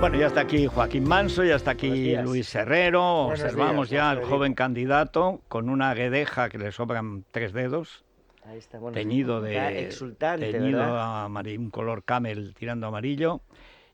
Bueno, ya está aquí Joaquín Manso, ya está aquí Luis Herrero. Buenos Observamos días, ya al Federico. joven candidato con una guedeja que le sobran 3 dedos, Ahí está, bueno, teñido está exultante, teñido ¿verdad? un color camel tirando amarillo.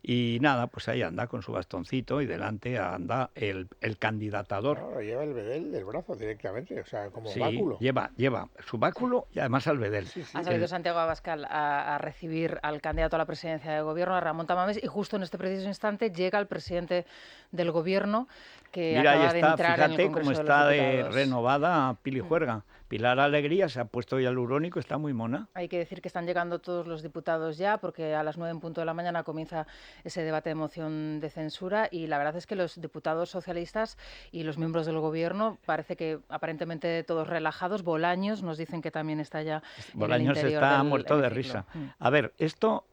Y nada, pues ahí anda con su bastoncito y delante anda el candidatador. No, lo lleva el bedel del brazo directamente, o sea, como Sí, báculo. lleva su báculo y además al bedel. Sí, sí. Ha salido Santiago Abascal a recibir al candidato a la presidencia del gobierno, a Ramón Tamames, y justo en este preciso instante llega el presidente del gobierno que Mira, ahí acaba de está, entrar en el fíjate Congreso cómo de está los de Diputados. renovada Pili Juerga. Pilar Alegría se ha puesto ya el urónico, está muy mona. Hay que decir que están llegando todos los diputados ya, porque a las 9 en punto de la mañana comienza ese debate de moción de censura, y la verdad es que los diputados socialistas y los miembros del gobierno parece que aparentemente todos relajados. Bolaños nos dicen que también está ya en el Bolaños interior está del muerto de hemiciclo. risa. A ver, esto,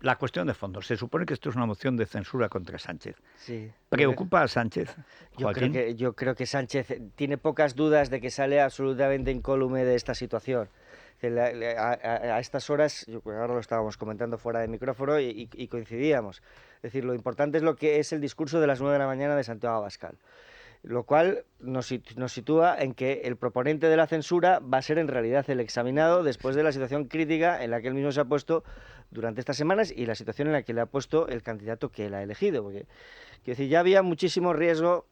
la cuestión de fondo, se supone que esto es una moción de censura contra Sánchez. Sí. ¿Preocupa a Sánchez, Joaquín? Yo creo que Sánchez tiene pocas dudas de que sale absolutamente incólume de esta situación. A estas horas, ahora lo estábamos comentando fuera de micrófono y coincidíamos. Es decir, lo importante es lo que es el discurso de las 9 de la mañana de Santiago Abascal, lo cual nos sitúa en que el proponente de la censura va a ser en realidad el examinado después de la situación crítica en la que él mismo se ha puesto durante estas semanas y la situación en la que le ha puesto el candidato que él ha elegido. Porque, quiero decir, ya había muchísimo riesgo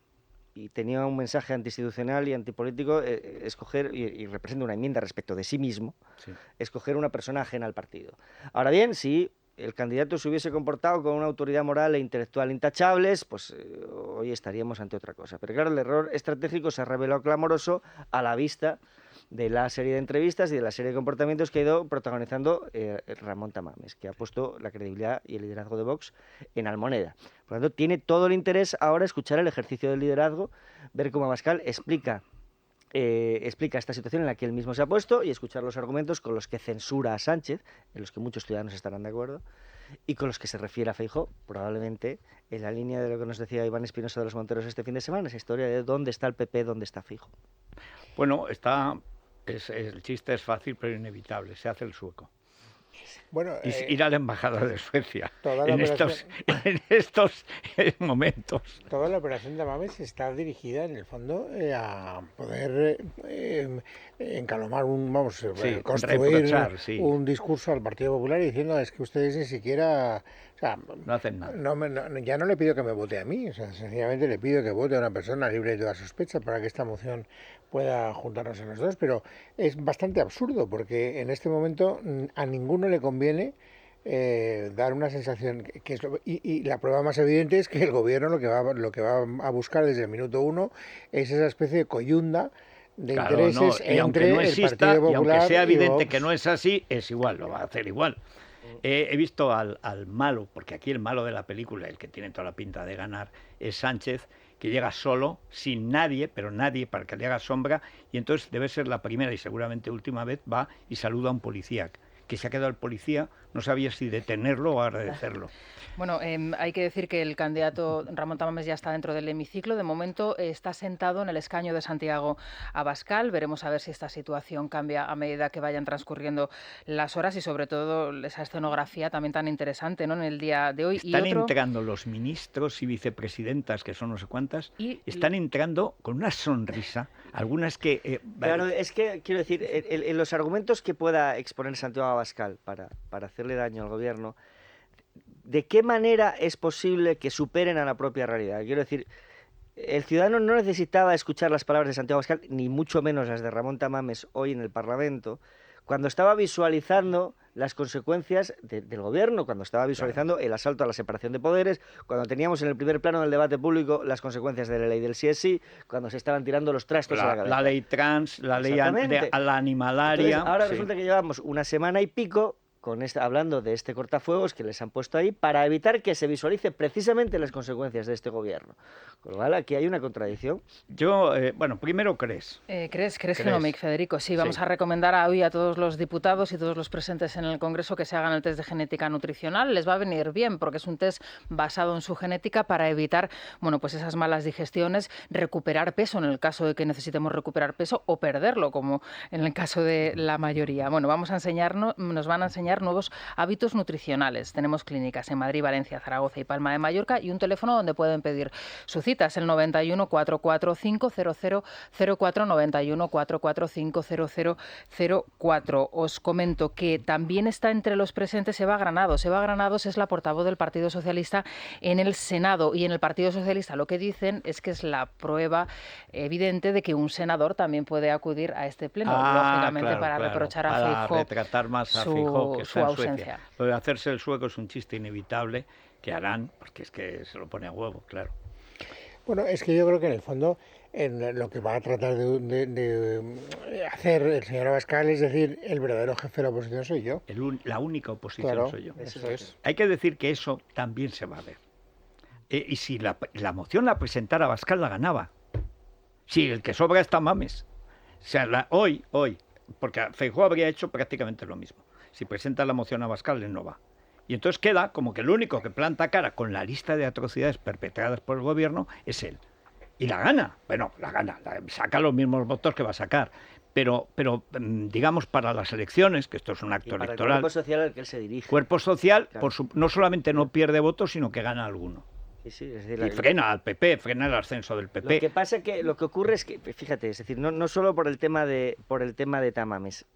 y tenía un mensaje antiinstitucional y antipolítico escoger, y representa una enmienda respecto de sí mismo, Sí. escoger una persona ajena al partido. Ahora bien, si el candidato se hubiese comportado con una autoridad moral e intelectual intachables, pues hoy estaríamos ante otra cosa. Pero claro, el error estratégico se ha revelado clamoroso a la vista de la serie de entrevistas y de la serie de comportamientos que ha ido protagonizando Ramón Tamames, que ha puesto la credibilidad y el liderazgo de Vox en almoneda. Por lo tanto, tiene todo el interés ahora escuchar el ejercicio del liderazgo, ver cómo Abascal explica esta situación en la que él mismo se ha puesto y escuchar los argumentos con los que censura a Sánchez, en los que muchos ciudadanos estarán de acuerdo, y con los que se refiere a Feijóo, probablemente en la línea de lo que nos decía Iván Espinosa de los Monteros este fin de semana, esa historia de dónde está el PP, dónde está Feijóo. Bueno, el chiste es fácil pero inevitable, se hace el sueco. Bueno, Ir a la embajada de Suecia toda la en estos momentos. toda la operación de Tamames está dirigida, en el fondo, a poder encalomar construir reprochar, sí. un discurso al Partido Popular diciendo es que ustedes ni siquiera... O sea, No hacen nada. Ya no le pido que me vote a mí, o sea, sencillamente le pido que vote a una persona libre de toda sospecha para que esta moción pueda juntarnos a los dos, pero es bastante absurdo porque en este momento a ninguno le conviene dar una sensación que es y la prueba más evidente es que el gobierno lo que va a buscar desde el minuto uno es esa especie de coyunda de intereses y aunque entre no exista, el Partido y Popular aunque sea evidente Vox. que no es así, es igual, lo va a hacer igual. He visto al malo, porque aquí el malo de la película, el que tiene toda la pinta de ganar, es Sánchez, que llega solo, sin nadie, pero nadie para que le haga sombra, y entonces debe ser la primera y seguramente última vez va y saluda a un policía, que se ha quedado el policía, no sabía si detenerlo o agradecerlo. Bueno, hay que decir que el candidato Ramón Tamames ya está dentro del hemiciclo. De momento está sentado en el escaño de Santiago Abascal. Veremos a ver si esta situación cambia a medida que vayan transcurriendo las horas y sobre todo esa escenografía también tan interesante, ¿no?, en el día de hoy. Están entrando los ministros y vicepresidentas, que son no sé cuántas, están entrando con una sonrisa. Algunas que... Claro, es que, quiero decir, en los argumentos que pueda exponer Santiago Abascal para hacerle daño al gobierno, ¿de qué manera es posible que superen a la propia realidad? Quiero decir, el ciudadano no necesitaba escuchar las palabras de Santiago Abascal, ni mucho menos las de Ramón Tamames hoy en el Parlamento, cuando estaba visualizando las consecuencias del gobierno, cuando estaba visualizando el asalto a la separación de poderes, cuando teníamos en el primer plano del debate público las consecuencias de la ley del sí es sí, cuando se estaban tirando los trastos a la cabeza. La ley trans, la ley a la animalaria... Entonces, ahora sí. resulta que llevamos una semana y pico hablando de este cortafuegos que les han puesto ahí para evitar que se visualice precisamente las consecuencias de este gobierno. Con lo cual, aquí hay una contradicción. Yo, primero crees. ¿Crees Genomic, Federico? Sí, vamos a recomendar hoy a todos los diputados y todos los presentes en el Congreso que se hagan el test de genética nutricional. Les va a venir bien porque es un test basado en su genética para evitar, pues esas malas digestiones, recuperar peso en el caso de que necesitemos recuperar peso o perderlo, como en el caso de la mayoría. Bueno, nos van a enseñar enseñar nuevos hábitos nutricionales. Tenemos clínicas en Madrid, Valencia, Zaragoza y Palma de Mallorca y un teléfono donde pueden pedir su cita. Es el 91 445 0004, 91 445 0004. Os comento que también está entre los presentes Eva Granados. Eva Granados es la portavoz del Partido Socialista en el Senado, y en el Partido Socialista lo que dicen es que es la prueba evidente de que un senador también puede acudir a este pleno, lógicamente para reprochar a Feijóo para retratar más a Feijóo que su está en ausencia. Suecia. Lo de hacerse el sueco es un chiste inevitable que harán, porque es que se lo pone a huevo, claro. Bueno, es que yo creo que en el fondo en lo que va a tratar de hacer el señor Abascal es decir, el verdadero jefe de la oposición soy yo. La única oposición Claro, soy yo. eso es. Hay que decir que eso también se va a ver. Y si la moción la presentara Abascal, la ganaba. Sí, el que sobra está Mames. O sea, hoy, porque Feijóo habría hecho prácticamente lo mismo. Si presenta la moción a Abascal, él no va. Y entonces queda como que el único que planta cara con la lista de atrocidades perpetradas por el gobierno es él. Y la gana. Bueno, la gana. Saca los mismos votos que va a sacar. Pero digamos, para las elecciones, que esto es un acto electoral... El cuerpo social al que él se dirige. Cuerpo social, Claro. no solamente no pierde votos, sino que gana alguno. Sí, es decir, Y frena al PP, frena el ascenso del PP. Lo que pasa es que lo que ocurre es que, fíjate, es decir, no solo por el tema de Tamames.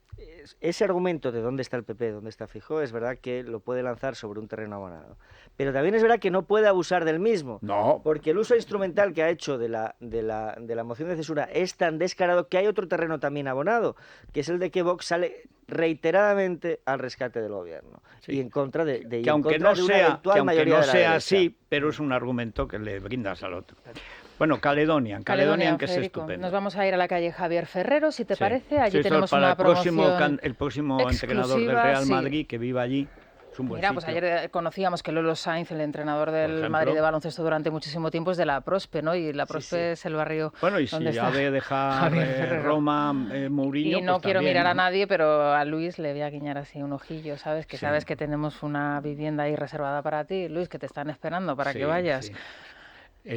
Ese argumento de dónde está el PP, dónde está Feijóo, es verdad que lo puede lanzar sobre un terreno abonado. Pero también es verdad que no puede abusar del mismo. No. Porque el uso instrumental que ha hecho de la moción de censura es tan descarado que hay otro terreno también abonado, que es el de que Vox sale reiteradamente al rescate del gobierno. Sí. Y en contra de Que aunque no una sea, eventual mayoría de la derecha. así, pero es un argumento que le brindas al otro. Bueno, Caledonian, que es Federico. estupendo. Nos vamos a ir a la calle Javier Ferrero, si te Sí. parece. Allí Sí, esto tenemos para una promoción el próximo entrenador del exclusiva, Real sí. Madrid, que viva allí. Es un buen Mira, pues sitio. ayer conocíamos que Lolo Sainz, el entrenador del ejemplo. Madrid de baloncesto durante muchísimo tiempo, es de la Prospe, ¿no? Y la Prospe es el barrio Bueno, y si donde ya está de dejar Javier Ferrero. Roma, Mourinho, Y no pues quiero también, mirar a ¿no? nadie, pero a Luis le voy a guiñar así un ojillo, ¿sabes? Que Sí. sabes que tenemos una vivienda ahí reservada para ti, Luis, que te están esperando para Sí, que vayas. sí.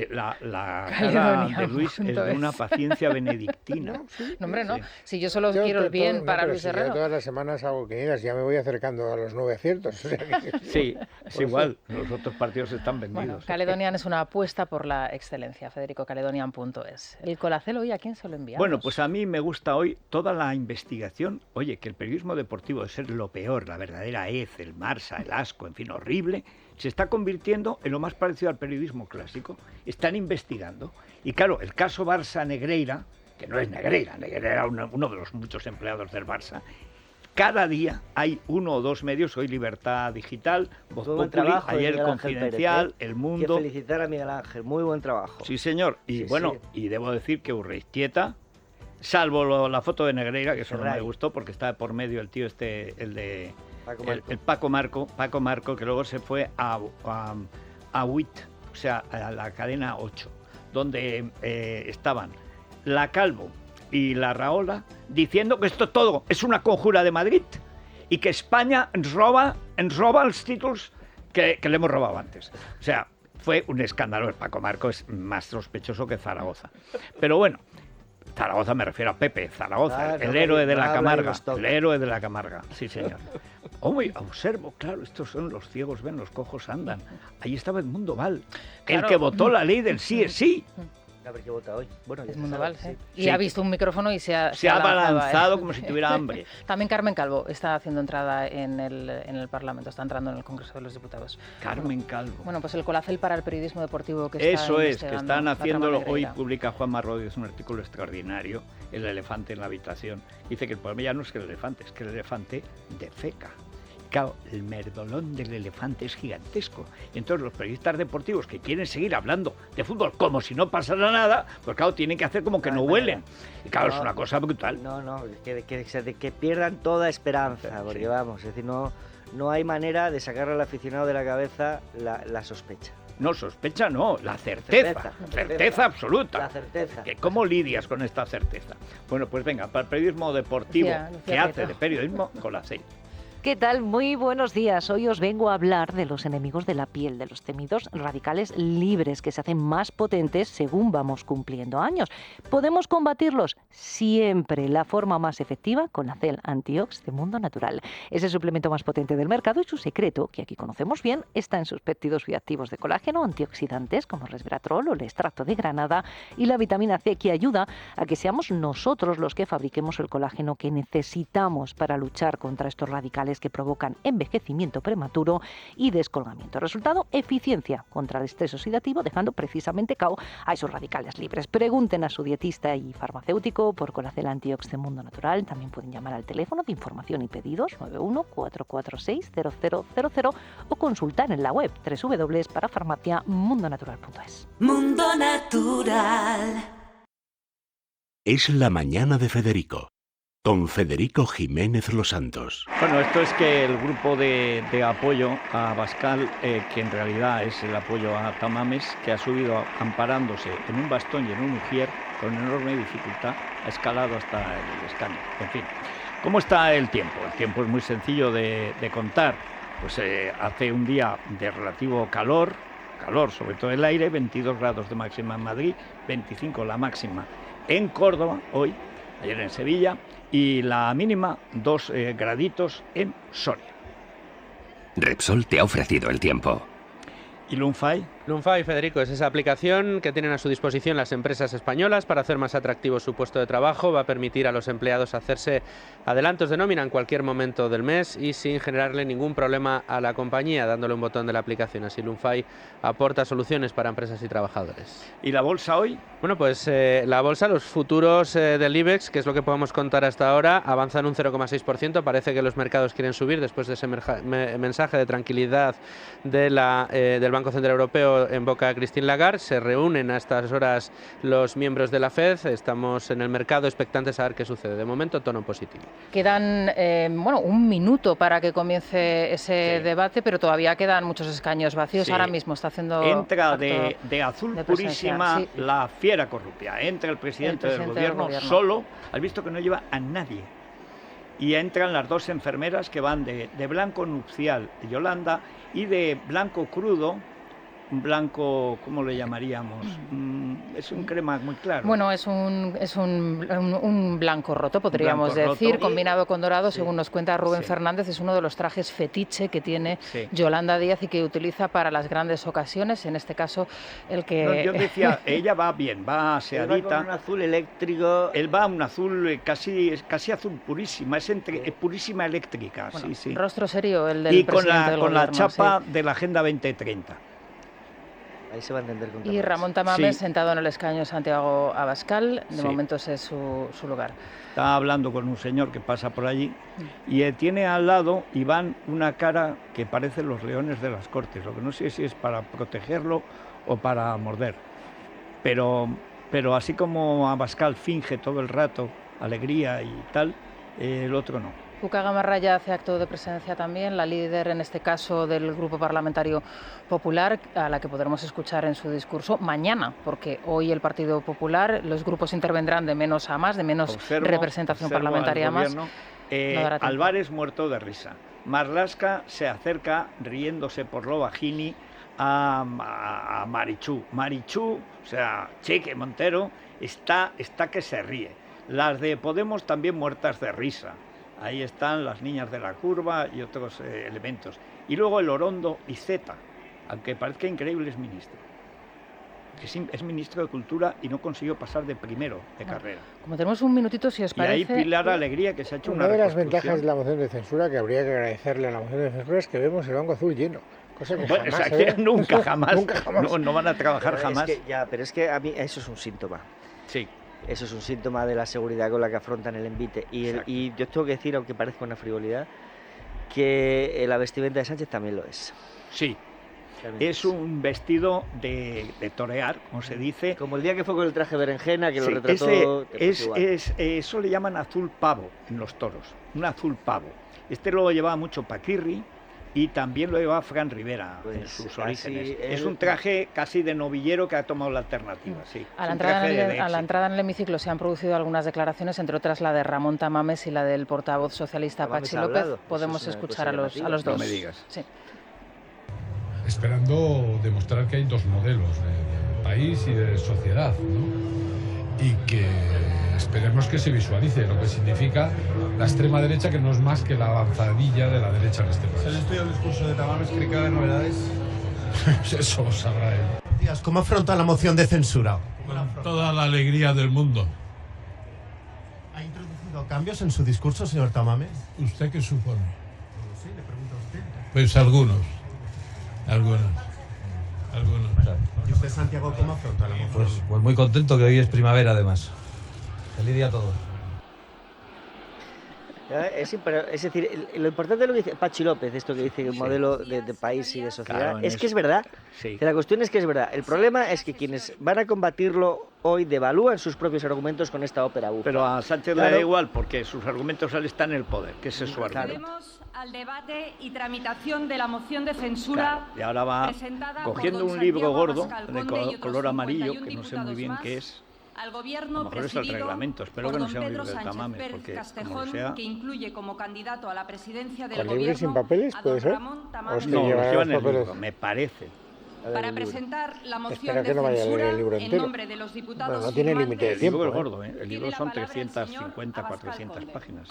La cara Caledonia de Luis es de una punto es. paciencia benedictina. No, hombre, no. Sí. Si yo solo Yo quiero el bien no, para pero Luis si yo Herrero. todas las semanas hago quinielas, ya me voy acercando a los 9 aciertos. O sea que- Sí, es igual. Los otros partidos están vendidos. Bueno, Caledonian es una apuesta por la excelencia, federicocaledonian.es. El Colacel hoy, ¿a quién se lo enviamos? Bueno, pues a mí me gusta hoy toda la investigación. Oye, que el periodismo deportivo de ser lo peor, la verdadera hez, el marsa, el asco, en fin, horrible, se está convirtiendo en lo más parecido al periodismo clásico. Están investigando. Y claro, el caso Barça-Negreira, que no es Negreira, Negreira era uno de los muchos empleados del Barça. Cada día hay uno o dos medios, hoy Libertad Digital, Voz Muy buen Populi, trabajo de ayer Miguel Ángel Confidencial, Pérez, El Que Mundo. felicitar a Miguel Ángel, muy buen trabajo. Sí, señor. Y Sí, bueno, sí. y debo decir que Urreistieta, salvo la foto de Negreira, que eso no me Ferrari. gustó porque estaba por medio el tío este, el de Paco el, Marco. el Paco Marco, que luego se fue a WIT, o sea, a la cadena 8, donde estaban la Calvo y la Rahola diciendo que esto todo es una conjura de Madrid y que España ens roba los títulos que le hemos robado antes. O sea, fue un escándalo. El Paco Marco es más sospechoso que Zaragoza. Pero bueno, Zaragoza me refiero a Pepe Zaragoza, Ah, no, el héroe de no la habla de Camarga. los toques. El héroe de la Camarga, sí señor. Hombre, observo, claro, estos son los ciegos ven, los cojos andan. Ahí estaba Edmundo Val, el Claro. que votó la ley del sí es sí. A ver qué vota hoy. Bueno, ya Es se Mundo sabe, Val, sí. Y Sí. ha visto un micrófono y se ha Se ha lanzado, balanzado como si tuviera hambre. También Carmen Calvo está haciendo entrada en el Parlamento, está entrando en el Congreso de los Diputados. Carmen Calvo. Bueno, pues el Colacel para el periodismo deportivo que está Eso es, que investigando están la trama haciéndolo. Hoy negreira. publica Juanma Rodríguez un artículo extraordinario, El elefante en la habitación. Dice que el problema ya no es que el elefante, es que el elefante defeca. Claro, el merdolón del elefante es gigantesco. Y entonces los periodistas deportivos que quieren seguir hablando de fútbol como si no pasara nada, pues claro, tienen que hacer como que no huelen. Y claro, es No, una cosa brutal. No, que pierdan toda esperanza, porque Sí. vamos, es decir, no hay manera de sacarle al aficionado de la cabeza la sospecha. No, sospecha no, la certeza. Certeza. Certeza absoluta. La certeza. ¿Cómo lidias con esta certeza? Bueno, pues venga, para el periodismo deportivo Lucía que hace Prieto. de periodismo, con la C. ¿Qué tal? Muy buenos días. Hoy os vengo a hablar de los enemigos de la piel, de los temidos radicales libres que se hacen más potentes según vamos cumpliendo años. ¿Podemos combatirlos? Siempre. La forma más efectiva con la Cell Antiox de Mundo Natural. Es el suplemento más potente del mercado y su secreto, que aquí conocemos bien, está en sus péptidos bioactivos de colágeno, antioxidantes como el resveratrol o el extracto de granada y la vitamina C, que ayuda a que seamos nosotros los que fabriquemos el colágeno que necesitamos para luchar contra estos radicales que provocan envejecimiento prematuro y descolgamiento. Resultado, eficiencia contra el estrés oxidativo, dejando precisamente cao a esos radicales libres. Pregunten a su dietista y farmacéutico por Colacel Antiox de Mundo Natural. También pueden llamar al teléfono de información y pedidos 91-446-0000 o consultar en la web www.parafarmaciamundonatural.es. Mundo Natural. Es la mañana de Federico, con Federico Jiménez Los Santos. Bueno, esto es que el grupo de apoyo a Abascal, que en realidad es el apoyo a Tamames, que ha subido amparándose en un bastón y en un ujier con enorme dificultad, ha escalado hasta el escaño. En fin, ¿cómo está el tiempo? El tiempo es muy sencillo de contar. Pues hace un día de relativo calor, sobre todo el aire, 22 grados de máxima en Madrid, 25 la máxima en Córdoba hoy, ayer en Sevilla, y la mínima 2 graditos en Soria. Repsol te ha ofrecido el tiempo. ¿Y Lunfai? Lunfai, Federico, es esa aplicación que tienen a su disposición las empresas españolas para hacer más atractivo su puesto de trabajo. Va a permitir a los empleados hacerse adelantos de nómina en cualquier momento del mes y sin generarle ningún problema a la compañía, dándole un botón de la aplicación. Así Lunfai aporta soluciones para empresas y trabajadores. ¿Y la bolsa hoy? Bueno, pues la bolsa, los futuros del IBEX, que es lo que podemos contar hasta ahora, avanzan un 0,6%. Parece que los mercados quieren subir después de ese mensaje de tranquilidad de del Banco Central Europeo en boca de Christine Lagarde. Se reúnen a estas horas los miembros de la FED. Estamos en el mercado expectantes a ver qué sucede. De momento, tono positivo. Quedan un minuto para que comience ese debate, pero todavía quedan muchos escaños vacíos. Ahora mismo está haciendo... Entra de azul de purísima la fiera corrupia. Entra el presidente del gobierno solo. Has visto que no lleva a nadie. Y entran las 2 enfermeras que van de blanco nupcial de Yolanda y de blanco crudo, blanco, ¿cómo le llamaríamos? Es un crema muy claro. Bueno, es un blanco roto, podríamos decir, combinado con dorado, según nos cuenta Rubén Fernández. Es uno de los trajes fetiche que tiene Yolanda Díaz y que utiliza para las grandes ocasiones, en este caso el que... No, yo decía, ella va bien, va aseadita. Él va con un azul eléctrico. Él va un azul casi azul purísima, es purísima eléctrica. Bueno, sí. Rostro serio el del y presidente del con gobierno, la chapa de la Agenda 2030. Ahí se va a entender con y Ramón Tamames sentado en el escaño de Santiago Abascal. De momento ese es su lugar. Está hablando con un señor que pasa por allí y tiene al lado Iván una cara que parece los leones de las Cortes. Lo que no sé si es para protegerlo o para morder. Pero así como Abascal finge todo el rato alegría y tal, el otro no. Cuca Gamarra ya hace acto de presencia también, la líder en este caso del Grupo Parlamentario Popular, a la que podremos escuchar en su discurso mañana, porque hoy el Partido Popular, los grupos intervendrán de menos a más, de menos representación parlamentaria a más. No Álvarez muerto de risa. Marlaska se acerca riéndose por lo bajini a Marichú. Marichú, o sea, Cheque Montero, está que se ríe. Las de Podemos también muertas de risa. Ahí están las niñas de la curva y otros elementos. Y luego el Orondo Iceta, aunque parezca increíble, es ministro. Es ministro de Cultura y no consiguió pasar de primero de carrera. Como tenemos un minutito, si os parece... Y ahí Pilar Alegría, que se ha hecho una de las ventajas de la moción de censura que habría que agradecerle a la moción de censura es que vemos el Banco Azul lleno. Cosa que jamás, nunca jamás. No van a trabajar jamás. Pero es que a mí eso es un síntoma. Sí. Eso es un síntoma de la seguridad con la que afrontan el envite. Y yo tengo que decir, aunque parezca una frivolidad, que la vestimenta de Sánchez también lo es. Sí. Es un vestido de torear, como se dice. Como el día que fue con el traje berenjena, que lo retrató... Eso le llaman azul pavo en los toros, un azul pavo. Lo llevaba mucho Paquirri y también lo lleva Fran Rivera en Pues sus así orígenes. Es él- un traje casi de novillero que ha tomado la alternativa, sí. A Es la, un traje de a la éxito. entrada en el hemiciclo se han producido algunas declaraciones, entre otras la de Ramón Tamames y la del portavoz socialista Tamames Pachi ha López. hablado, eso Podemos es una escuchar cosa a los llamativa. dos. No me digas. Sí. Esperando demostrar que hay dos modelos de país y de sociedad, ¿no? Y que esperemos que se visualice lo que significa la extrema derecha, que no es más que la avanzadilla de la derecha en este país. ¿Se han estudiado el discurso de Tamames? ¿Cree que va a haber novedades? Eso lo sabrá él. Díaz, ¿cómo afronta la moción de censura? Con toda la alegría del mundo. ¿Ha introducido cambios en su discurso, señor Tamames? ¿Usted qué supone? Sí, le pregunto a usted. Pues algunos. ¿Y usted, Santiago, cómo afronta la moción? Pues muy contento, que hoy es primavera además. Feliz día a todos. Es decir, lo importante de lo que dice Pachi López, esto que dice el modelo de país y de sociedad, Claro, es que es verdad. Sí. Que la cuestión es que es verdad. El problema es que quienes van a combatirlo hoy devalúan sus propios argumentos con esta ópera bufa. Pero a Sánchez le da igual, porque sus argumentos él está en el poder, que ese es su argumento. Volvemos al debate y tramitación de la moción de censura. Claro, y ahora va presentada cogiendo por don un libro Santiago gordo, Abascal de Conde y otros color amarillo, 51 que no sé muy diputados bien más, qué es. al A gobierno lo mejor es el presidido reglamento, espero por que no don sea un Pedro libro del Sánchez Tamames, Pérez porque como Castejón, sea... que incluye como candidato a la presidencia del ¿Con gobierno libros sin papeles, a puede don ser? Ramón ¿O Tamames. es que No, los llevará llevan en los el papeles? libro, me parece. Para presentar la moción Espera de que no vaya a leer censura el libro en entero. nombre de los diputados Bueno, no tiene límite de firmantes. tiempo. El libro es gordo, ¿eh? El Tiene libro la son palabra el señor 350, Abascal 400 Conde. páginas.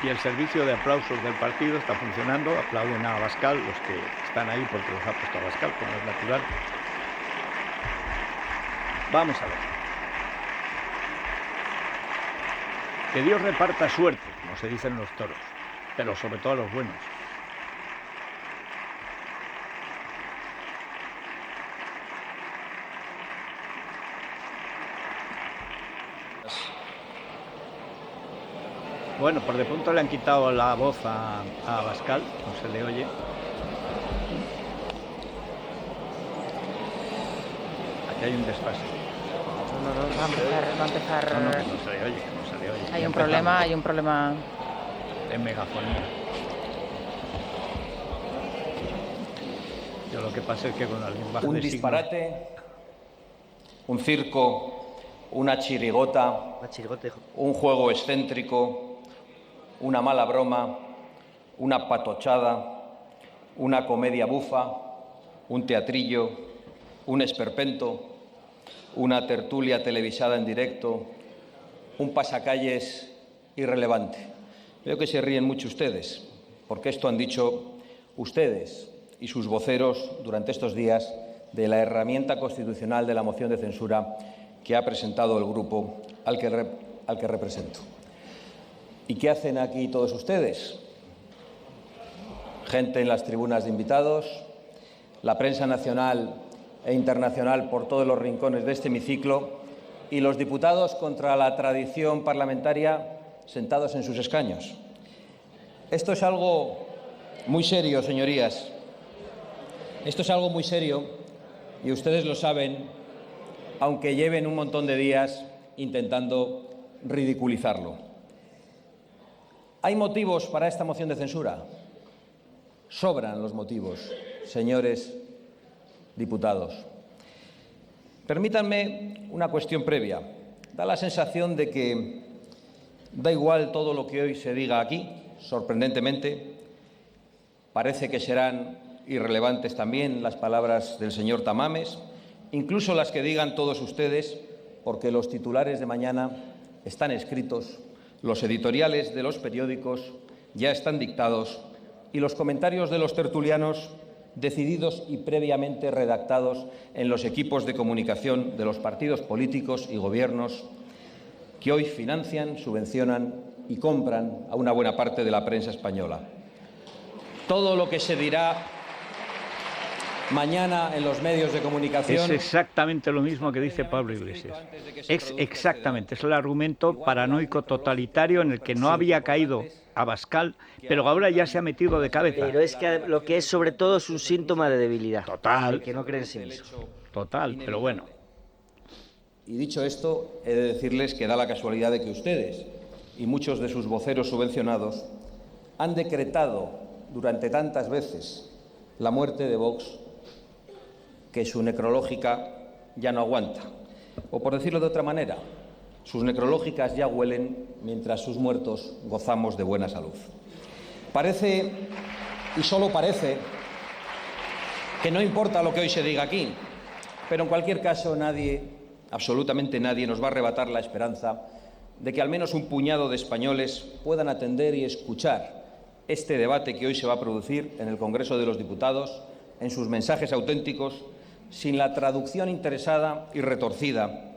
Y el servicio de aplausos del partido está funcionando, aplauden a Abascal, los que están ahí porque los ha puesto Abascal, como es natural. Vamos a ver. Que Dios reparta suerte, como se dicen los toros, pero sobre todo a los buenos. Bueno, por de pronto le han quitado la voz a Abascal, no se le oye. Aquí hay un desfase. Va a empezar. No, que no se le oye, que no se le oye. Hay Ya un problema, empezamos. hay un problema. De megafonía. Yo lo que pasa es que con el lenguaje Un de signos... disparate, un circo, una chirigota, un juego excéntrico, una mala broma, una patochada, una comedia bufa, un teatrillo, un esperpento, una tertulia televisada en directo, un pasacalles irrelevante. Veo que se ríen mucho ustedes, porque esto han dicho ustedes y sus voceros durante estos días de la herramienta constitucional de la moción de censura que ha presentado el grupo al que represento. ¿Y qué hacen aquí todos ustedes? Gente en las tribunas de invitados, la prensa nacional e internacional por todos los rincones de este hemiciclo y los diputados contra la tradición parlamentaria sentados en sus escaños. Esto es algo muy serio, señorías. Esto es algo muy serio y ustedes lo saben, aunque lleven un montón de días intentando ridiculizarlo. ¿Hay motivos para esta moción de censura? Sobran los motivos, señores diputados. Permítanme una cuestión previa. Da la sensación de que da igual todo lo que hoy se diga aquí, sorprendentemente. Parece que serán irrelevantes también las palabras del señor Tamames, incluso las que digan todos ustedes, porque los titulares de mañana están escritos, los editoriales de los periódicos ya están dictados y los comentarios de los tertulianos decididos y previamente redactados en los equipos de comunicación de los partidos políticos y gobiernos que hoy financian, subvencionan y compran a una buena parte de la prensa española. Todo lo que se dirá mañana en los medios de comunicación... Es exactamente lo mismo que dice Pablo Iglesias. Es exactamente, es el argumento paranoico totalitario en el que no había caído Abascal, pero ahora ya se ha metido de cabeza. Pero es que lo que es sobre todo es un síntoma de debilidad. Total. Que no cree en sí mismo. Total, pero bueno. Y dicho esto, he de decirles que da la casualidad de que ustedes, y muchos de sus voceros subvencionados han decretado durante tantas veces la muerte de Vox que su necrológica ya no aguanta. O por decirlo de otra manera, sus necrológicas ya huelen mientras sus muertos gozamos de buena salud. Parece, y solo parece, que no importa lo que hoy se diga aquí, pero en cualquier caso nadie, absolutamente nadie, nos va a arrebatar la esperanza de que al menos un puñado de españoles puedan atender y escuchar este debate que hoy se va a producir en el Congreso de los Diputados, en sus mensajes auténticos, sin la traducción interesada y retorcida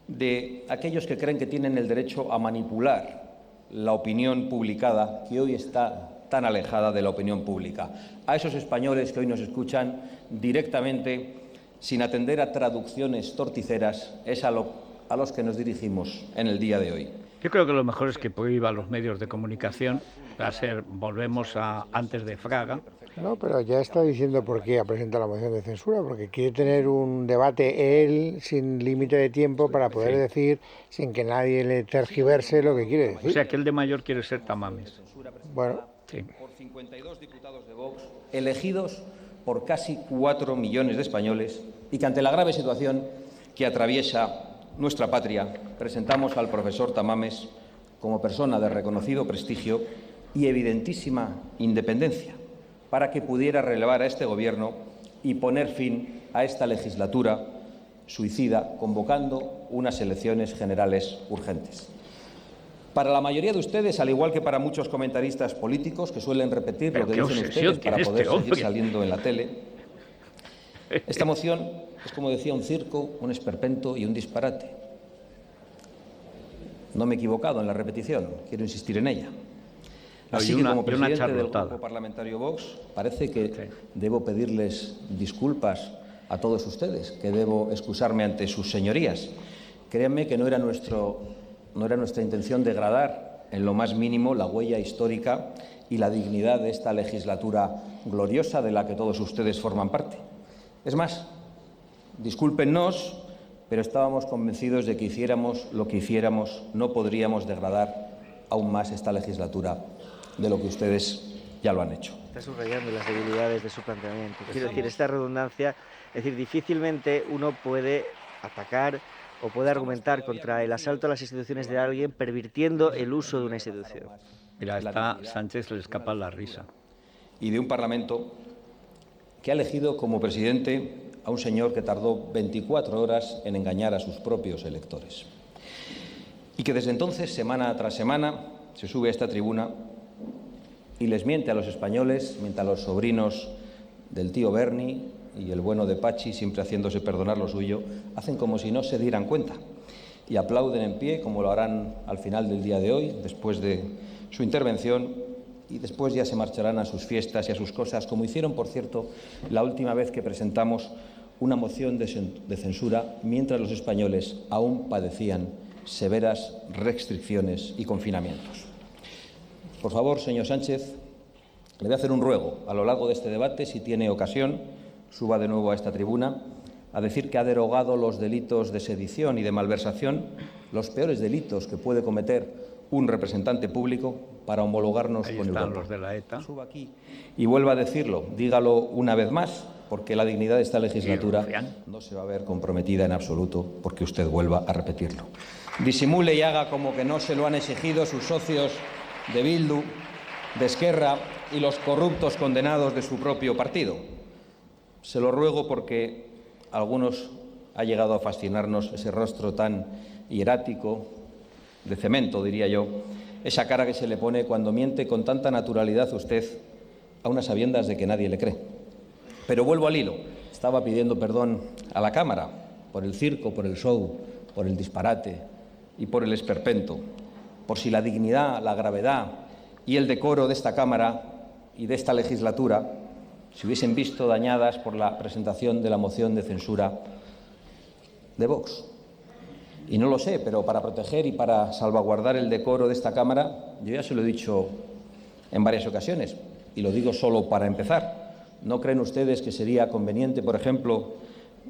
de aquellos que creen que tienen el derecho a manipular la opinión publicada, que hoy está tan alejada de la opinión pública. A esos españoles que hoy nos escuchan directamente, sin atender a traducciones torticeras, es a los que nos dirigimos en el día de hoy. Yo creo que lo mejor es que prohíba los medios de comunicación. Va a ser, volvemos a antes de Fraga. No, pero ya está diciendo por qué ha presentado la moción de censura, porque quiere tener un debate él sin límite de tiempo para poder decir, sin que nadie le tergiverse lo que quiere decir. O sea, que el de mayor quiere ser Tamames. Bueno. Sí. Por 52 diputados de Vox, elegidos por casi 4 millones de españoles, y que ante la grave situación que atraviesa nuestra patria, presentamos al profesor Tamames como persona de reconocido prestigio y evidentísima independencia, para que pudiera relevar a este Gobierno y poner fin a esta legislatura suicida, convocando unas elecciones generales urgentes. Para la mayoría de ustedes, al igual que para muchos comentaristas políticos que suelen repetir lo que dicen ustedes para poder seguir saliendo en la tele, esta moción es, como decía, un circo, un esperpento y un disparate. No me he equivocado en la repetición, quiero insistir en ella. Así que, como presidente del Grupo Parlamentario Vox, parece que debo pedirles disculpas a todos ustedes, que debo excusarme ante sus señorías. Créanme que no era nuestra intención degradar en lo más mínimo la huella histórica y la dignidad de esta legislatura gloriosa de la que todos ustedes forman parte. Es más, discúlpennos, pero estábamos convencidos de que hiciéramos lo que hiciéramos, no podríamos degradar aún más esta legislatura de lo que ustedes ya lo han hecho. Está subrayando las debilidades de su planteamiento. Quiero decir, esta redundancia, es decir, difícilmente uno puede atacar o puede argumentar contra el asalto a las instituciones de alguien pervirtiendo el uso de una institución. Mira, está Sánchez, le escapa la risa. Y de un Parlamento que ha elegido como presidente a un señor que tardó 24 horas en engañar a sus propios electores. Y que desde entonces, semana tras semana, se sube a esta tribuna y les miente a los españoles, miente a los sobrinos del tío Berni y el bueno de Pachi, siempre haciéndose perdonar lo suyo, hacen como si no se dieran cuenta y aplauden en pie, como lo harán al final del día de hoy, después de su intervención, y después ya se marcharán a sus fiestas y a sus cosas, como hicieron, por cierto, la última vez que presentamos una moción de censura, mientras los españoles aún padecían severas restricciones y confinamientos. Por favor, señor Sánchez, le voy a hacer un ruego a lo largo de este debate, si tiene ocasión, suba de nuevo a esta tribuna a decir que ha derogado los delitos de sedición y de malversación, los peores delitos que puede cometer un representante público, para homologarnos con Europa. Los de la ETA. Suba aquí y vuelva a decirlo, dígalo una vez más, porque la dignidad de esta legislatura no se va a ver comprometida en absoluto porque usted vuelva a repetirlo. Disimule y haga como que no se lo han exigido sus socios de Bildu, de Esquerra y los corruptos condenados de su propio partido. Se lo ruego porque a algunos ha llegado a fascinarnos ese rostro tan hierático, de cemento, diría yo, esa cara que se le pone cuando miente con tanta naturalidad usted a unas sabiendas de que nadie le cree. Pero vuelvo al hilo. Estaba pidiendo perdón a la Cámara por el circo, por el show, por el disparate y por el esperpento, por si la dignidad, la gravedad y el decoro de esta Cámara y de esta legislatura se hubiesen visto dañadas por la presentación de la moción de censura de Vox. Y no lo sé, pero para proteger y para salvaguardar el decoro de esta Cámara, yo ya se lo he dicho en varias ocasiones, y lo digo solo para empezar. ¿No creen ustedes que sería conveniente, por ejemplo,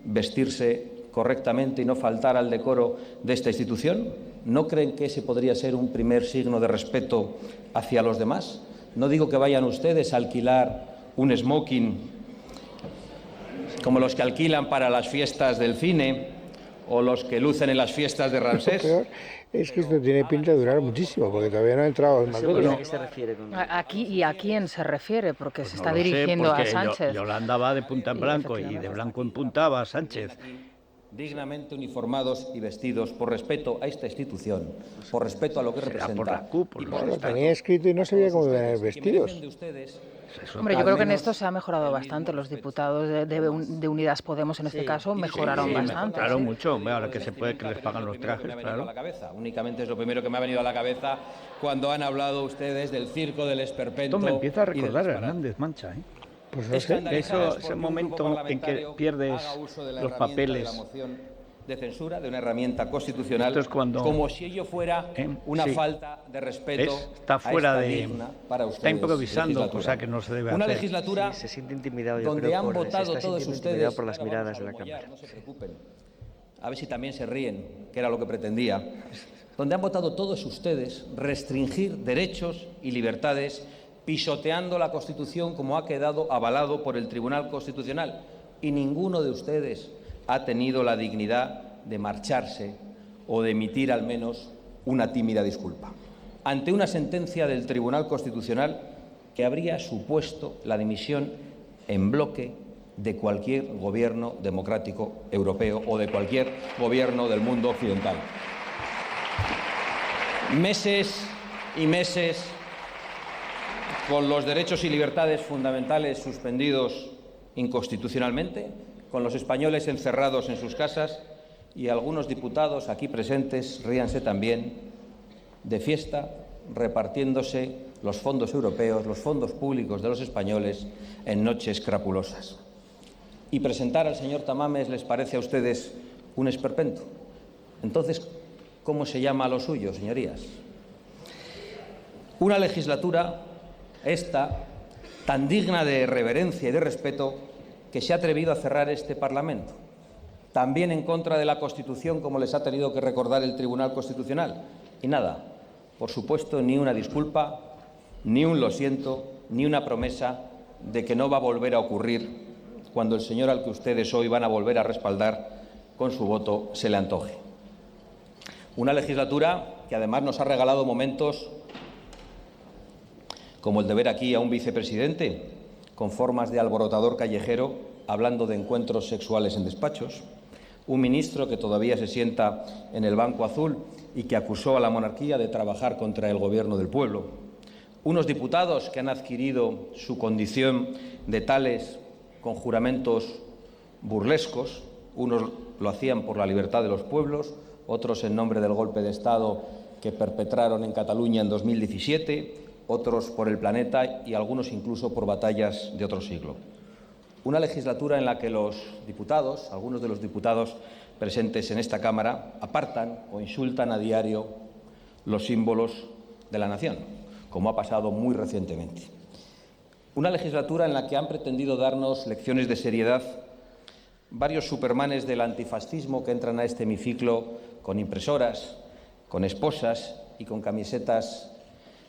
vestirse correctamente y no faltar al decoro de esta institución? ¿No creen que ese podría ser un primer signo de respeto hacia los demás? No digo que vayan ustedes a alquilar un smoking como los que alquilan para las fiestas del cine o los que lucen en las fiestas de Ramsés. Es que esto tiene pinta de durar muchísimo, porque todavía no ha entrado en Madrid. ¿A qué se refiere con Aquí y a quién se refiere, porque se está No lo sé, dirigiendo a porque Sánchez. Yolanda va de punta en blanco y de blanco en punta va Sánchez. Dignamente uniformados y vestidos por respeto a esta institución, por respeto a lo que representa. Por la CUP, por los Lo tenía escrito y no sabía cómo iban a ir vestidos. Hombre, yo creo que en esto se ha mejorado bastante. Los diputados de Unidas Podemos, en este caso, mejoraron bastante. Mejoraron mucho. Ahora que se puede que les pagan los trajes, claro. Únicamente es lo primero que me ha venido a la cabeza cuando han hablado ustedes del circo del esperpento. Esto me empieza a recordar a Hernández Mancha, ¿eh? Pues no sé. Eso es el momento en que pierdes los papeles. De censura, de una herramienta constitucional, Esto es cuando, como si ello fuera una falta de respeto. Está fuera para está improvisando, cosa que no se debe una hacer. legislatura se siente intimidado, yo donde creo, han votado todos ustedes por las miradas de la Cámara. No se preocupen. A ver si también se ríen, que era lo que pretendía. Donde han votado todos ustedes restringir derechos y libertades, pisoteando la Constitución como ha quedado avalado por el Tribunal Constitucional. Y ninguno de ustedes ha tenido la dignidad de marcharse o de emitir al menos una tímida disculpa ante una sentencia del Tribunal Constitucional que habría supuesto la dimisión en bloque de cualquier gobierno democrático europeo o de cualquier gobierno del mundo occidental. Meses y meses con los derechos y libertades fundamentales suspendidos inconstitucionalmente, con los españoles encerrados en sus casas y algunos diputados aquí presentes, ríanse también, de fiesta, repartiéndose los fondos europeos, los fondos públicos de los españoles en noches crapulosas. Y presentar al señor Tamames les parece a ustedes un esperpento. Entonces, ¿cómo se llama a lo suyo, señorías? Una legislatura, esta, tan digna de reverencia y de respeto, que se ha atrevido a cerrar este Parlamento, también en contra de la Constitución, como les ha tenido que recordar el Tribunal Constitucional. Y nada, por supuesto, ni una disculpa, ni un lo siento, ni una promesa de que no va a volver a ocurrir cuando el señor al que ustedes hoy van a volver a respaldar con su voto se le antoje. Una legislatura que además nos ha regalado momentos como el de ver aquí a un vicepresidente con formas de alborotador callejero, hablando de encuentros sexuales en despachos, un ministro que todavía se sienta en el banco azul y que acusó a la monarquía de trabajar contra el gobierno del pueblo, unos diputados que han adquirido su condición de tales con juramentos burlescos, unos lo hacían por la libertad de los pueblos, otros en nombre del golpe de Estado que perpetraron en Cataluña en 2017, otros por el planeta y algunos incluso por batallas de otro siglo. Una legislatura en la que los diputados, algunos de los diputados presentes en esta Cámara, apartan o insultan a diario los símbolos de la nación, como ha pasado muy recientemente. Una legislatura en la que han pretendido darnos lecciones de seriedad varios supermanes del antifascismo que entran a este hemiciclo con impresoras, con esposas y con camisetas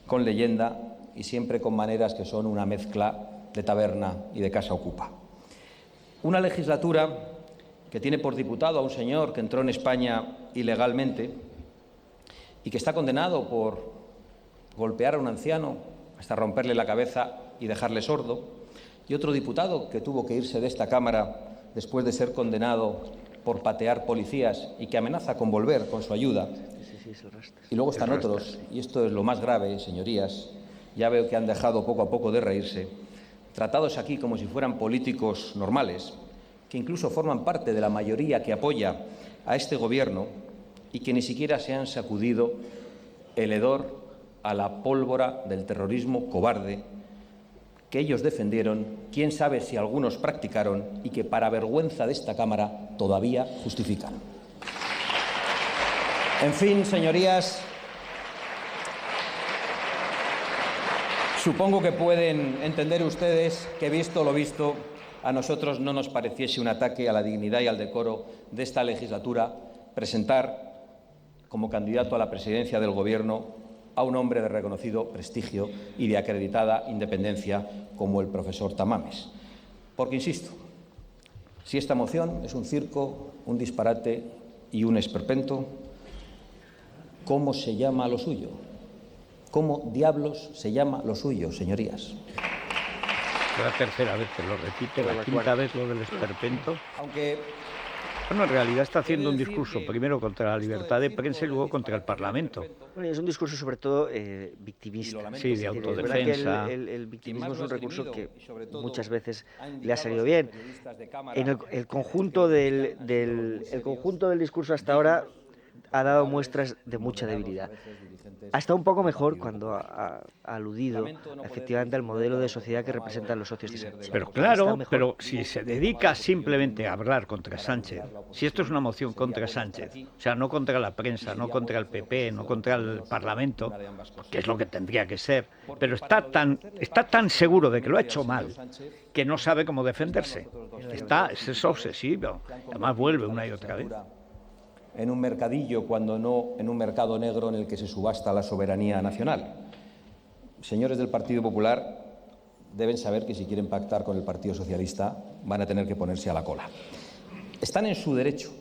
con leyenda y siempre con maneras que son una mezcla de taberna y de casa ocupa. Una legislatura que tiene por diputado a un señor que entró en España ilegalmente y que está condenado por golpear a un anciano hasta romperle la cabeza y dejarle sordo, y otro diputado que tuvo que irse de esta Cámara después de ser condenado por patear policías y que amenaza con volver con su ayuda. Y luego están otros, y esto es lo más grave, señorías, ya veo que han dejado poco a poco de reírse, tratados aquí como si fueran políticos normales, que incluso forman parte de la mayoría que apoya a este Gobierno y que ni siquiera se han sacudido el hedor a la pólvora del terrorismo cobarde que ellos defendieron, quién sabe si algunos practicaron y que para vergüenza de esta Cámara todavía justifican. En fin, señorías, supongo que pueden entender ustedes que, visto lo visto, a nosotros no nos pareciese un ataque a la dignidad y al decoro de esta legislatura presentar como candidato a la presidencia del Gobierno a un hombre de reconocido prestigio y de acreditada independencia como el profesor Tamames. Porque, insisto, si esta moción es un circo, un disparate y un esperpento, ¿cómo se llama lo suyo? ¿Cómo diablos se llama lo suyo, señorías? La tercera vez que lo repite, la quinta vez lo del esperpento. Aunque... Bueno, en realidad está haciendo un discurso primero contra la libertad de prensa y luego contra el Parlamento. Bueno, es un discurso sobre todo victimista. Sí, de autodefensa. El victimismo es un recurso que muchas veces le ha salido bien. En el conjunto del discurso hasta ahora ha dado muestras de mucha debilidad. Ha estado un poco mejor cuando ha aludido efectivamente al modelo de sociedad que representan los socios de Sánchez. Pero claro, pero si se dedica simplemente a hablar contra Sánchez, si esto es una moción contra Sánchez, o sea, no contra la prensa, no contra el PP, no contra el Parlamento, que es lo que tendría que ser, pero está tan seguro de que lo ha hecho mal que no sabe cómo defenderse. Es obsesivo, además vuelve una y otra vez. En un mercadillo, cuando no en un mercado negro en el que se subasta la soberanía nacional. Señores del Partido Popular, deben saber que si quieren pactar con el Partido Socialista van a tener que ponerse a la cola. Están en su derecho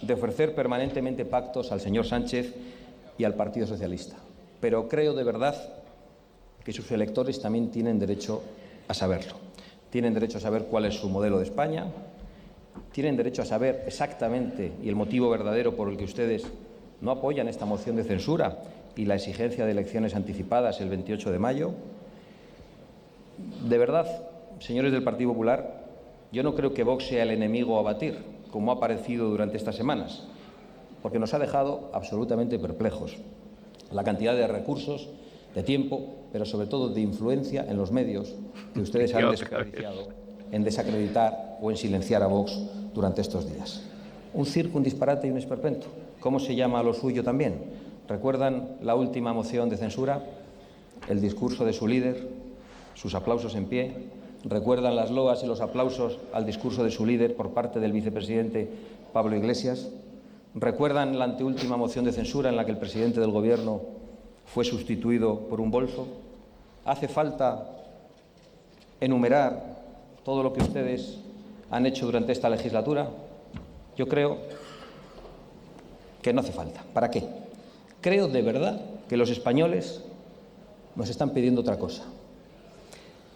de ofrecer permanentemente pactos al señor Sánchez y al Partido Socialista, pero creo de verdad que sus electores también tienen derecho a saberlo. Tienen derecho a saber cuál es su modelo de España. Tienen derecho a saber exactamente y el motivo verdadero por el que ustedes no apoyan esta moción de censura y la exigencia de elecciones anticipadas el 28 de mayo. De verdad, señores del Partido Popular, yo no creo que Vox sea el enemigo a batir, como ha parecido durante estas semanas, porque nos ha dejado absolutamente perplejos. La cantidad de recursos, de tiempo, pero sobre todo de influencia en los medios que ustedes han desperdiciado en desacreditar o en silenciar a Vox durante estos días. Un circo, un disparate y un esperpento. ¿Cómo se llama a lo suyo también? ¿Recuerdan la última moción de censura? El discurso de su líder, sus aplausos en pie. ¿Recuerdan las loas y los aplausos al discurso de su líder por parte del vicepresidente Pablo Iglesias? ¿Recuerdan la anteúltima moción de censura en la que el presidente del Gobierno fue sustituido por un bolso? ¿Hace falta enumerar todo lo que ustedes han hecho durante esta legislatura? Yo creo que no hace falta. ¿Para qué? Creo de verdad que los españoles nos están pidiendo otra cosa.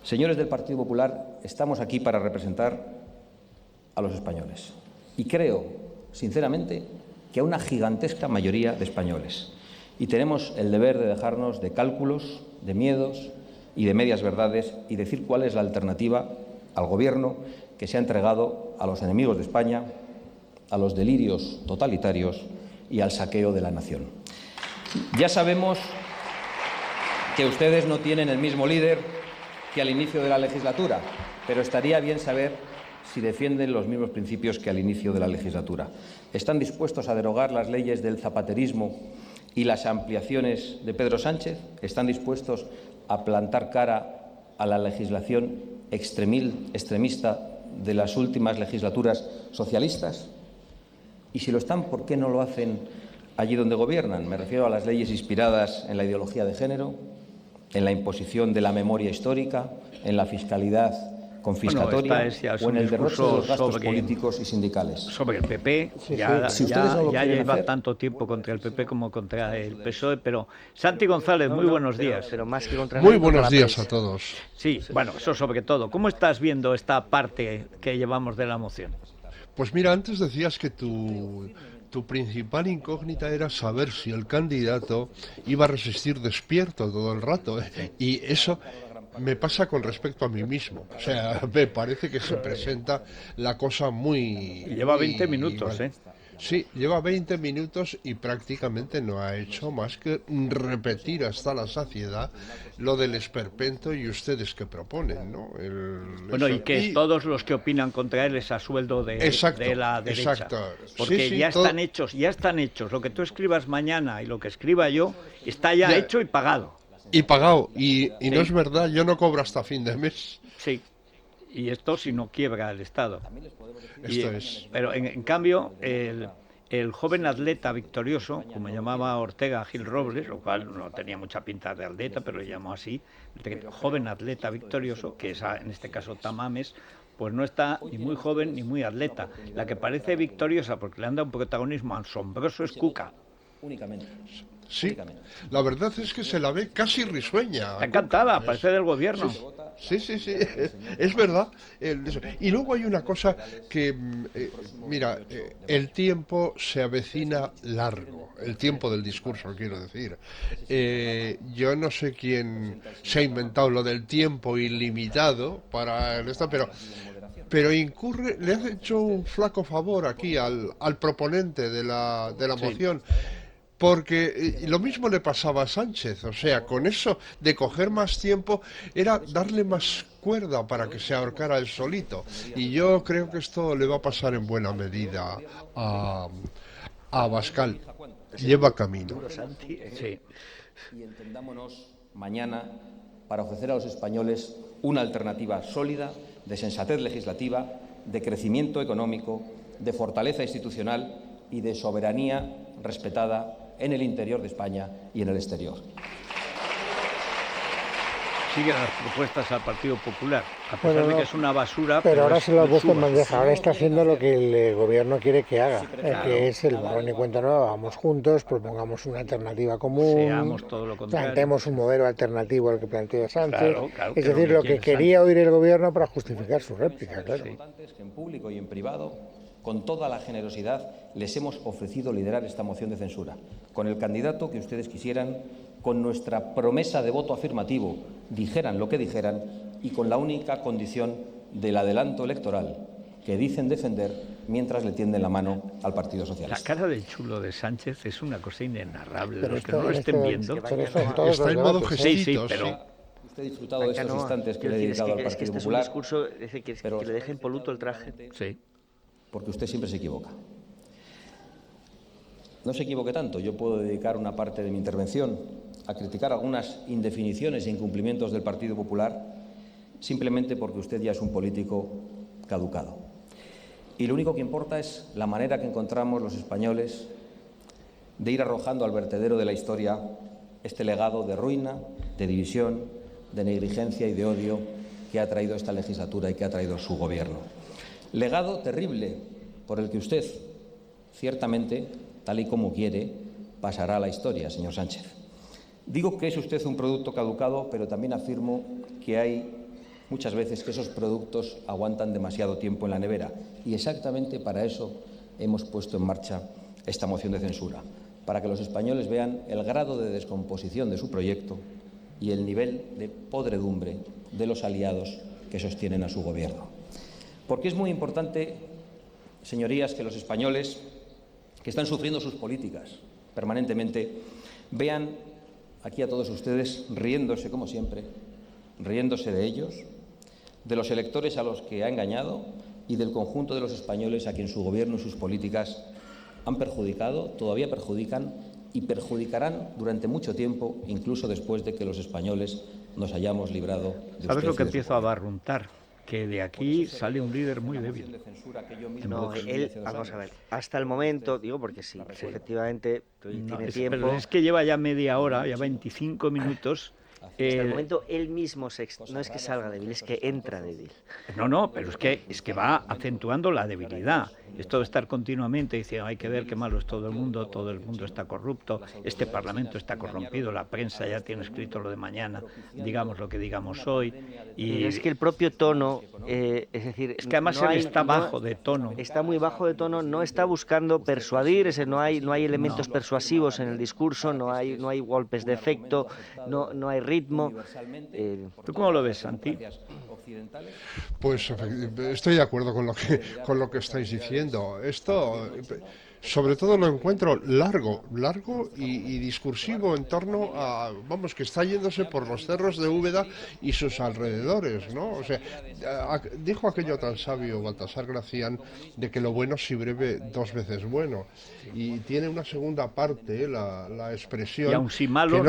Señores del Partido Popular, estamos aquí para representar a los españoles. Y creo, sinceramente, que a una gigantesca mayoría de españoles. Y tenemos el deber de dejarnos de cálculos, de miedos y de medias verdades y decir cuál es la alternativa al Gobierno que se ha entregado a los enemigos de España, a los delirios totalitarios y al saqueo de la nación. Ya sabemos que ustedes no tienen el mismo líder que al inicio de la legislatura, pero estaría bien saber si defienden los mismos principios que al inicio de la legislatura. ¿Están dispuestos a derogar las leyes del zapaterismo y las ampliaciones de Pedro Sánchez? ¿Están dispuestos a plantar cara a la legislación extremista de las últimas legislaturas socialistas? Y si lo están, ¿por qué no lo hacen allí donde gobiernan? Me refiero a las leyes inspiradas en la ideología de género, en la imposición de la memoria histórica, en la fiscalidad confiscatoria o en el derroche de los gastos políticos y sindicales. Sobre el PP, ya lleva tanto tiempo contra el PP como contra el PSOE, pero Santi González, muy buenos días. Pero más que contra muy buenos días a todos. Sí, bueno, eso sobre todo. ¿Cómo estás viendo esta parte que llevamos de la moción? Pues mira, antes decías que tu principal incógnita era saber si el candidato iba a resistir despierto todo el rato, ¿eh? Y eso me pasa con respecto a mí mismo. O sea, me parece que se presenta la cosa muy... Lleva 20 minutos, ¿eh? Sí, lleva 20 minutos y prácticamente no ha hecho más que repetir hasta la saciedad lo del esperpento y ustedes que proponen, ¿no? Bueno, y que todos los que opinan contra él es a sueldo de la derecha. Exacto. Porque sí, ya están hechos. Lo que tú escribas mañana y lo que escriba yo está ya hecho y pagado. Y pagado. Y no es verdad, yo no cobro hasta fin de mes. Sí. Y esto si no quiebra el Estado. Esto es. Pero en cambio, el joven atleta victorioso, como llamaba Ortega a Gil Robles, lo cual no tenía mucha pinta de atleta, pero lo llamó así, el joven atleta victorioso, que es en este caso Tamames, pues no está ni muy joven ni muy atleta. La que parece victoriosa porque le han dado un protagonismo asombroso es Cuca. Únicamente. Sí, la verdad es que se la ve casi risueña. Está encantada, parece del gobierno. Sí, es verdad. Y luego hay una cosa que, mira, el tiempo se avecina largo, el tiempo del discurso, quiero decir. Yo no sé quién se ha inventado lo del tiempo ilimitado para esto, pero incurre, le has hecho un flaco favor aquí al proponente de la moción. Porque lo mismo le pasaba a Sánchez, o sea, con eso de coger más tiempo era darle más cuerda para que se ahorcara él solito. Y yo creo que esto le va a pasar en buena medida a Abascal. Lleva camino. Sí. Y entendámonos mañana para ofrecer a los españoles una alternativa sólida, de sensatez legislativa, de crecimiento económico, de fortaleza institucional y de soberanía respetada en el interior de España y en el exterior. Siguen las propuestas al Partido Popular, a pesar de que es una basura. Pero ahora se lo ha puesto en suba. bandeja, ahora está haciendo lo que el gobierno quiere que haga, que es el borrón y cuenta nueva. Vamos juntos, propongamos una alternativa común, Seamos todo lo contrario. planteemos un modelo alternativo al que plantea Sánchez. Claro, es decir, lo que quería oír el gobierno para justificar su réplica, claro. Que en público y en privado, con toda la generosidad, les hemos ofrecido liderar esta moción de censura, con el candidato que ustedes quisieran, con nuestra promesa de voto afirmativo, dijeran lo que dijeran, y con la única condición del adelanto electoral que dicen defender mientras le tienden la mano al Partido Socialista. La cara del chulo de Sánchez es una cosa inenarrable. Pero Los que no lo estén viendo. Está en modo gestito, pero Usted ha disfrutado de estos instantes que le he dedicado al Partido Popular. Es un discurso que le deje impoluto el traje. Sí. Porque usted siempre se equivoca. No se equivoque tanto. Yo puedo dedicar una parte de mi intervención a criticar algunas indefiniciones e incumplimientos del Partido Popular simplemente porque usted ya es un político caducado. Y lo único que importa es la manera que encontramos los españoles de ir arrojando al vertedero de la historia este legado de ruina, de división, de negligencia y de odio que ha traído esta legislatura y que ha traído su gobierno. Legado terrible por el que usted, ciertamente, tal y como quiere, pasará a la historia, señor Sánchez. Digo que es usted un producto caducado, pero también afirmo que hay muchas veces que esos productos aguantan demasiado tiempo en la nevera. Y exactamente para eso hemos puesto en marcha esta moción de censura, para que los españoles vean el grado de descomposición de su proyecto y el nivel de podredumbre de los aliados que sostienen a su gobierno. Porque es muy importante, señorías, que los españoles que están sufriendo sus políticas permanentemente vean aquí a todos ustedes riéndose, como siempre, riéndose de ellos, de los electores a los que ha engañado y del conjunto de los españoles a quien su gobierno y sus políticas han perjudicado, todavía perjudican y perjudicarán durante mucho tiempo, incluso después de que los españoles nos hayamos librado de ¿Sabes lo que usted y de su empiezo a barruntar? Que de aquí sale un líder muy débil. No, él, vamos a ver, hasta el momento, digo porque sí, efectivamente tiene tiempo. Pero es que lleva ya media hora, ya 25 minutos. Hasta el momento él mismo no es que salga débil, es que entra débil. No, pero es que va acentuando la debilidad. Esto de estar continuamente diciendo hay que ver qué malo es todo el mundo está corrupto, este Parlamento está corrompido, la prensa ya tiene escrito lo de mañana, digamos lo que digamos hoy. Y es que el propio tono, es decir... Es que además él está bajo de tono. Está muy bajo de tono, no está buscando persuadir, no hay elementos persuasivos en el discurso, no hay golpes de efecto, no hay ritmo. ¿Tú cómo lo ves, Santi? Pues estoy de acuerdo con lo que estáis diciendo. Esto sobre todo lo encuentro largo y discursivo en torno a, vamos, que está yéndose por los cerros de Úbeda y sus alrededores, ¿no? O sea, dijo aquello tan sabio Baltasar Gracián de que lo bueno si breve 2 veces bueno, y tiene una segunda parte, la expresión... Y aun si malo,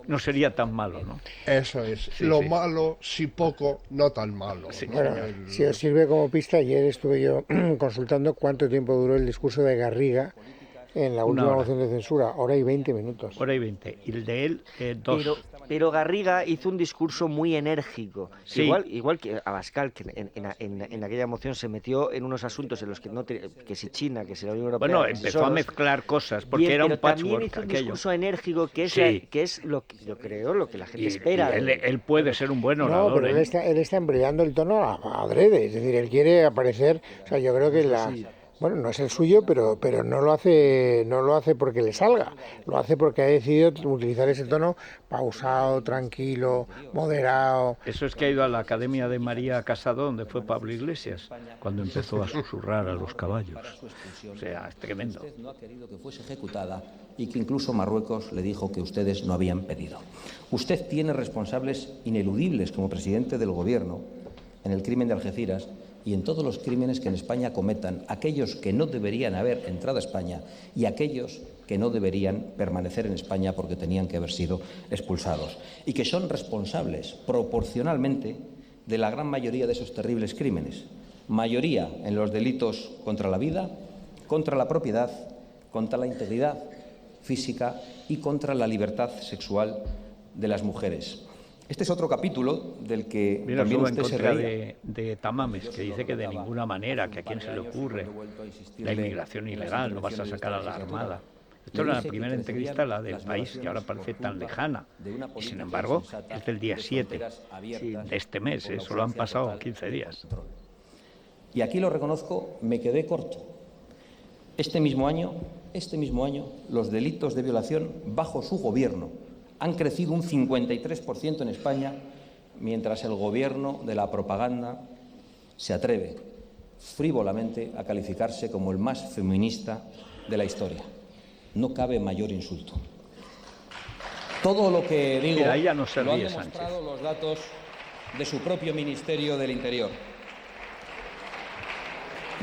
no sería tan malo, ¿no? Eso es, sí, lo malo, si poco, no tan malo. Sí. ¿no? Bueno, si os sirve como pista, ayer estuve yo consultando cuánto tiempo duró el discurso de Garriga en la última moción de censura, 1 hora y 20 minutos. 1 hora y 20, y el de él 2. Pero Garriga hizo un discurso muy enérgico, sí. igual que Abascal, que en aquella moción se metió en unos asuntos en los que que si China, que si la Unión Europea... Bueno, empezó a mezclar cosas, porque era un patchwork. También hizo un discurso enérgico, que es lo que yo creo, lo que la gente espera. Y él puede ser un buen orador. No, pero él está embriagando el tono adrede, es decir, él quiere aparecer, o sea, yo creo que bueno, no es el suyo, pero no lo hace porque le salga, lo hace porque ha decidido utilizar ese tono pausado, tranquilo, moderado. Eso es que ha ido a la Academia de María Casado, donde fue Pablo Iglesias, cuando empezó a susurrar a los caballos. O sea, es tremendo. Usted no ha querido que fuese ejecutada y que incluso Marruecos le dijo que ustedes no habían pedido. Usted tiene responsables ineludibles como presidente del Gobierno en el crimen de Algeciras y en todos los crímenes que en España cometan aquellos que no deberían haber entrado a España y aquellos que no deberían permanecer en España porque tenían que haber sido expulsados, y que son responsables proporcionalmente de la gran mayoría de esos terribles crímenes. Mayoría en los delitos contra la vida, contra la propiedad, contra la integridad física y contra la libertad sexual de las mujeres. Este es otro capítulo del que también usted se reía. de Tamames, que dice que de ninguna manera, que a quién se le ocurre la inmigración ilegal, no vas a sacar a la Armada. Esto era la primera entrevista, la del País, que ahora parece tan lejana. Y sin embargo, es del día 7 de este mes, solo han pasado 15 días. Y aquí lo reconozco, me quedé corto. Este mismo año, los delitos de violación bajo su gobierno han crecido un 53% en España, mientras el gobierno de la propaganda se atreve frívolamente a calificarse como el más feminista de la historia. No cabe mayor insulto. Todo lo que digo lo han demostrado Sánchez. Los datos de su propio Ministerio del Interior.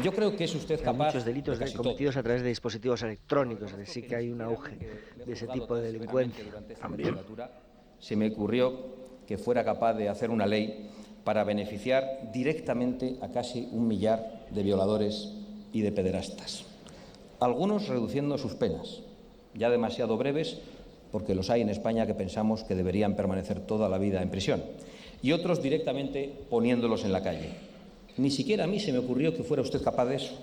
Yo creo que es usted capaz... Muchos delitos cometidos a través de dispositivos electrónicos, es decir, que hay un auge de ese tipo de delincuencia. También se me ocurrió que fuera capaz de hacer una ley para beneficiar directamente a casi 1 millar de violadores y de pederastas. Algunos reduciendo sus penas, ya demasiado breves, porque los hay en España que pensamos que deberían permanecer toda la vida en prisión, y otros directamente poniéndolos en la calle. Ni siquiera a mí se me ocurrió que fuera usted capaz de eso.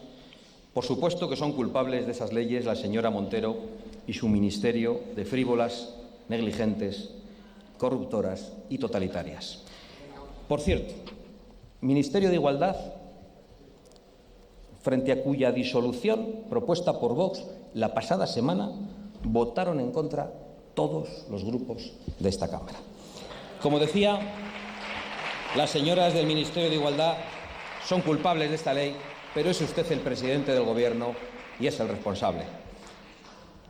Por supuesto que son culpables de esas leyes la señora Montero y su ministerio de frívolas, negligentes, corruptoras y totalitarias. Por cierto, Ministerio de Igualdad, frente a cuya disolución propuesta por Vox la pasada semana votaron en contra todos los grupos de esta Cámara. Como decía, las señoras del Ministerio de Igualdad son culpables de esta ley, pero es usted el presidente del Gobierno y es el responsable.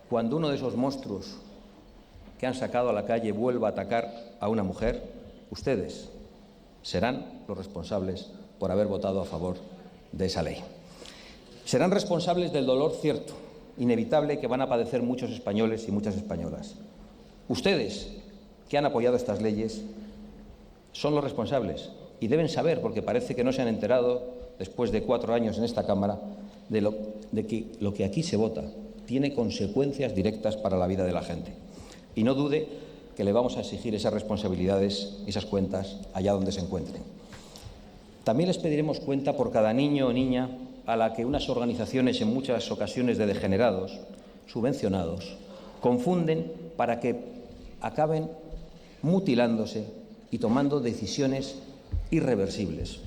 Cuando uno de esos monstruos que han sacado a la calle vuelva a atacar a una mujer, ustedes serán los responsables por haber votado a favor de esa ley. Serán responsables del dolor cierto, inevitable, que van a padecer muchos españoles y muchas españolas. Ustedes, que han apoyado estas leyes, son los responsables. Y deben saber, porque parece que no se han enterado, después de 4 años en esta Cámara, de que lo que aquí se vota tiene consecuencias directas para la vida de la gente. Y no dude que le vamos a exigir esas responsabilidades, esas cuentas, allá donde se encuentren. También les pediremos cuenta por cada niño o niña a la que unas organizaciones, en muchas ocasiones de degenerados, subvencionados, confunden para que acaben mutilándose y tomando decisiones irreversibles,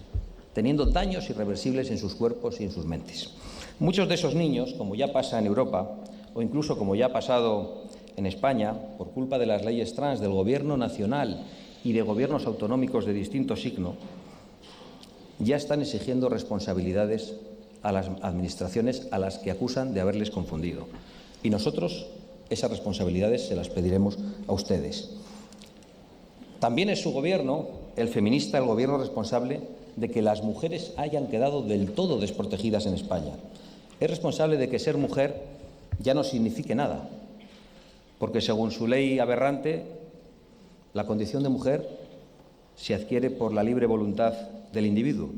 teniendo daños irreversibles en sus cuerpos y en sus mentes. Muchos de esos niños, como ya pasa en Europa, o incluso como ya ha pasado en España, por culpa de las leyes trans del Gobierno nacional y de gobiernos autonómicos de distinto signo, ya están exigiendo responsabilidades a las administraciones a las que acusan de haberles confundido. Y nosotros esas responsabilidades se las pediremos a ustedes. También es su gobierno, el feminista, el gobierno responsable de que las mujeres hayan quedado del todo desprotegidas en España. Es responsable de que ser mujer ya no signifique nada, porque según su ley aberrante, la condición de mujer se adquiere por la libre voluntad del individuo.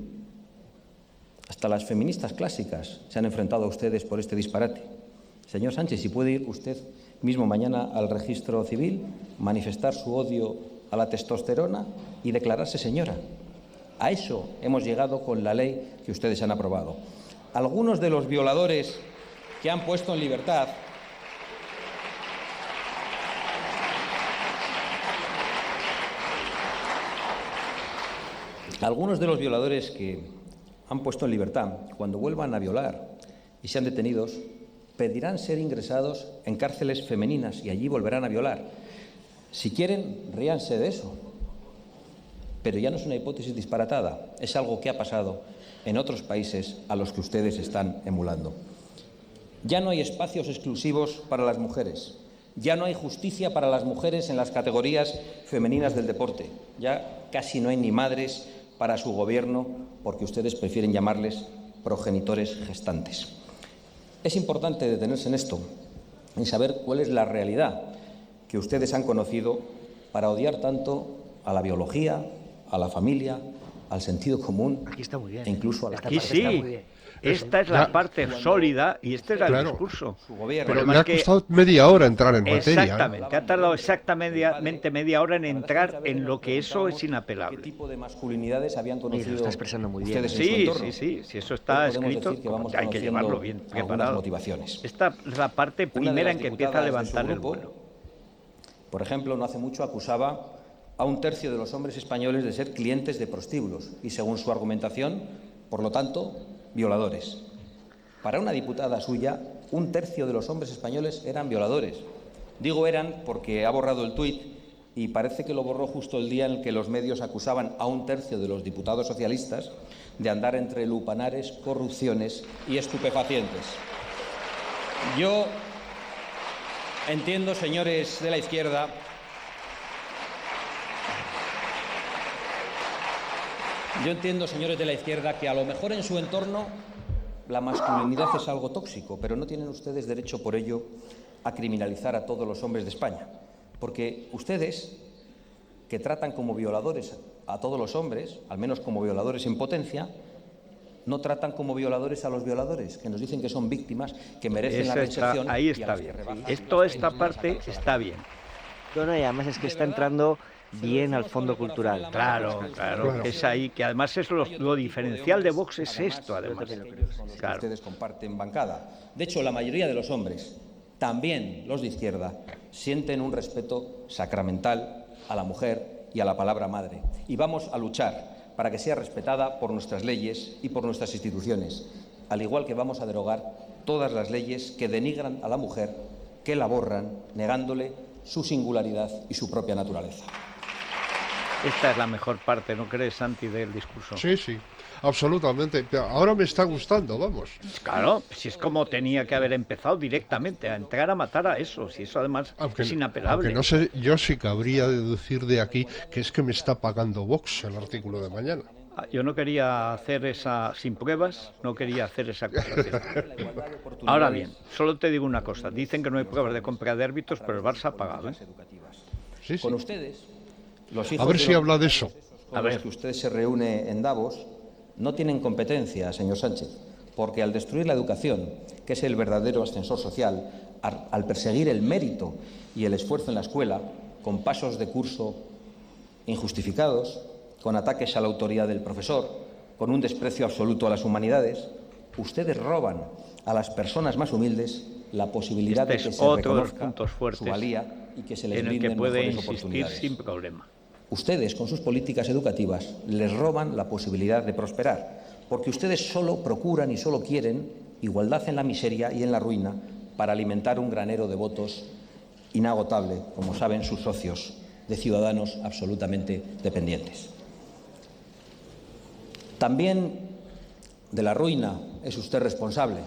Hasta las feministas clásicas se han enfrentado a ustedes por este disparate. Señor Sánchez, si puede ir usted mismo mañana al registro civil, manifestar su odio a la testosterona y declararse señora. A eso hemos llegado con la ley que ustedes han aprobado. Algunos de los violadores que han puesto en libertad cuando vuelvan a violar y sean detenidos, pedirán ser ingresados en cárceles femeninas y allí volverán a violar. Si quieren, ríanse de eso. Pero ya no es una hipótesis disparatada, es algo que ha pasado en otros países a los que ustedes están emulando. Ya no hay espacios exclusivos para las mujeres, ya no hay justicia para las mujeres en las categorías femeninas del deporte, ya casi no hay ni madres para su gobierno porque ustedes prefieren llamarles progenitores gestantes. Es importante detenerse en esto y saber cuál es la realidad que ustedes han conocido para odiar tanto a la biología, a la familia, al sentido común e incluso a la Aquí sí. Esta es la parte sólida y este es el discurso. Pero me ha costado media hora entrar en materia. Exactamente, ha tardado exactamente media hora en entrar en lo que eso es inapelable. ¿Qué tipo de masculinidades habían conocido? Lo está expresando muy bien. Sí, si eso está escrito, hay que llevarlo bien preparado. Motivaciones. Esta es la parte primera en que empieza a levantar el vuelo. Por ejemplo, no hace mucho acusaba a 1/3 de los hombres españoles de ser clientes de prostíbulos y, según su argumentación, por lo tanto, violadores. Para una diputada suya, 1/3 de los hombres españoles eran violadores. Digo eran porque ha borrado el tuit y parece que lo borró justo el día en el que los medios acusaban a 1/3 de los diputados socialistas de andar entre lupanares, corrupciones y estupefacientes. Yo entiendo, señores de la izquierda, que a lo mejor en su entorno la masculinidad es algo tóxico, pero no tienen ustedes derecho por ello a criminalizar a todos los hombres de España. Porque ustedes, que tratan como violadores a todos los hombres, al menos como violadores en potencia, no tratan como violadores a los violadores, que nos dicen que son víctimas, que merecen la reinserción. Ahí está bien. Esta parte está bien. Bueno, y además es que está entrando bien al fondo cultural. Claro. Es ahí, que además es lo diferencial de Vox es esto, además. Claro. Ustedes comparten bancada. De hecho, la mayoría de los hombres, también los de izquierda, sienten un respeto sacramental a la mujer y a la palabra madre. Y vamos a luchar para que sea respetada por nuestras leyes y por nuestras instituciones, al igual que vamos a derogar todas las leyes que denigran a la mujer, que la borran, negándole su singularidad y su propia naturaleza. Esta es la mejor parte, ¿no crees, Santi, del discurso? Sí, absolutamente. Ahora me está gustando, vamos. Claro, si es como tenía que haber empezado directamente, a entrar a matar a eso, si eso además es inapelable. Aunque no sé, yo sí cabría deducir de aquí que es que me está pagando Vox el artículo de mañana. Yo no quería hacer sin pruebas, no quería hacer esa acusación. Ahora bien, solo te digo una cosa, dicen que no hay pruebas de compra de árbitros, pero el Barça ha pagado, ¿eh? Sí. Con ustedes, los hijos a ver si habla de eso. Con los que usted se reúne en Davos, no tienen competencia, señor Sánchez, porque al destruir la educación, que es el verdadero ascensor social, al perseguir el mérito y el esfuerzo en la escuela, con pasos de curso injustificados, con ataques a la autoridad del profesor, con un desprecio absoluto a las humanidades, ustedes roban a las personas más humildes la posibilidad de que se reconozca su valía y que se les brinden mejores oportunidades. Sin problema. Ustedes, con sus políticas educativas, les roban la posibilidad de prosperar, porque ustedes solo procuran y solo quieren igualdad en la miseria y en la ruina para alimentar un granero de votos inagotable, como saben sus socios, de ciudadanos absolutamente dependientes. También de la ruina es usted responsable.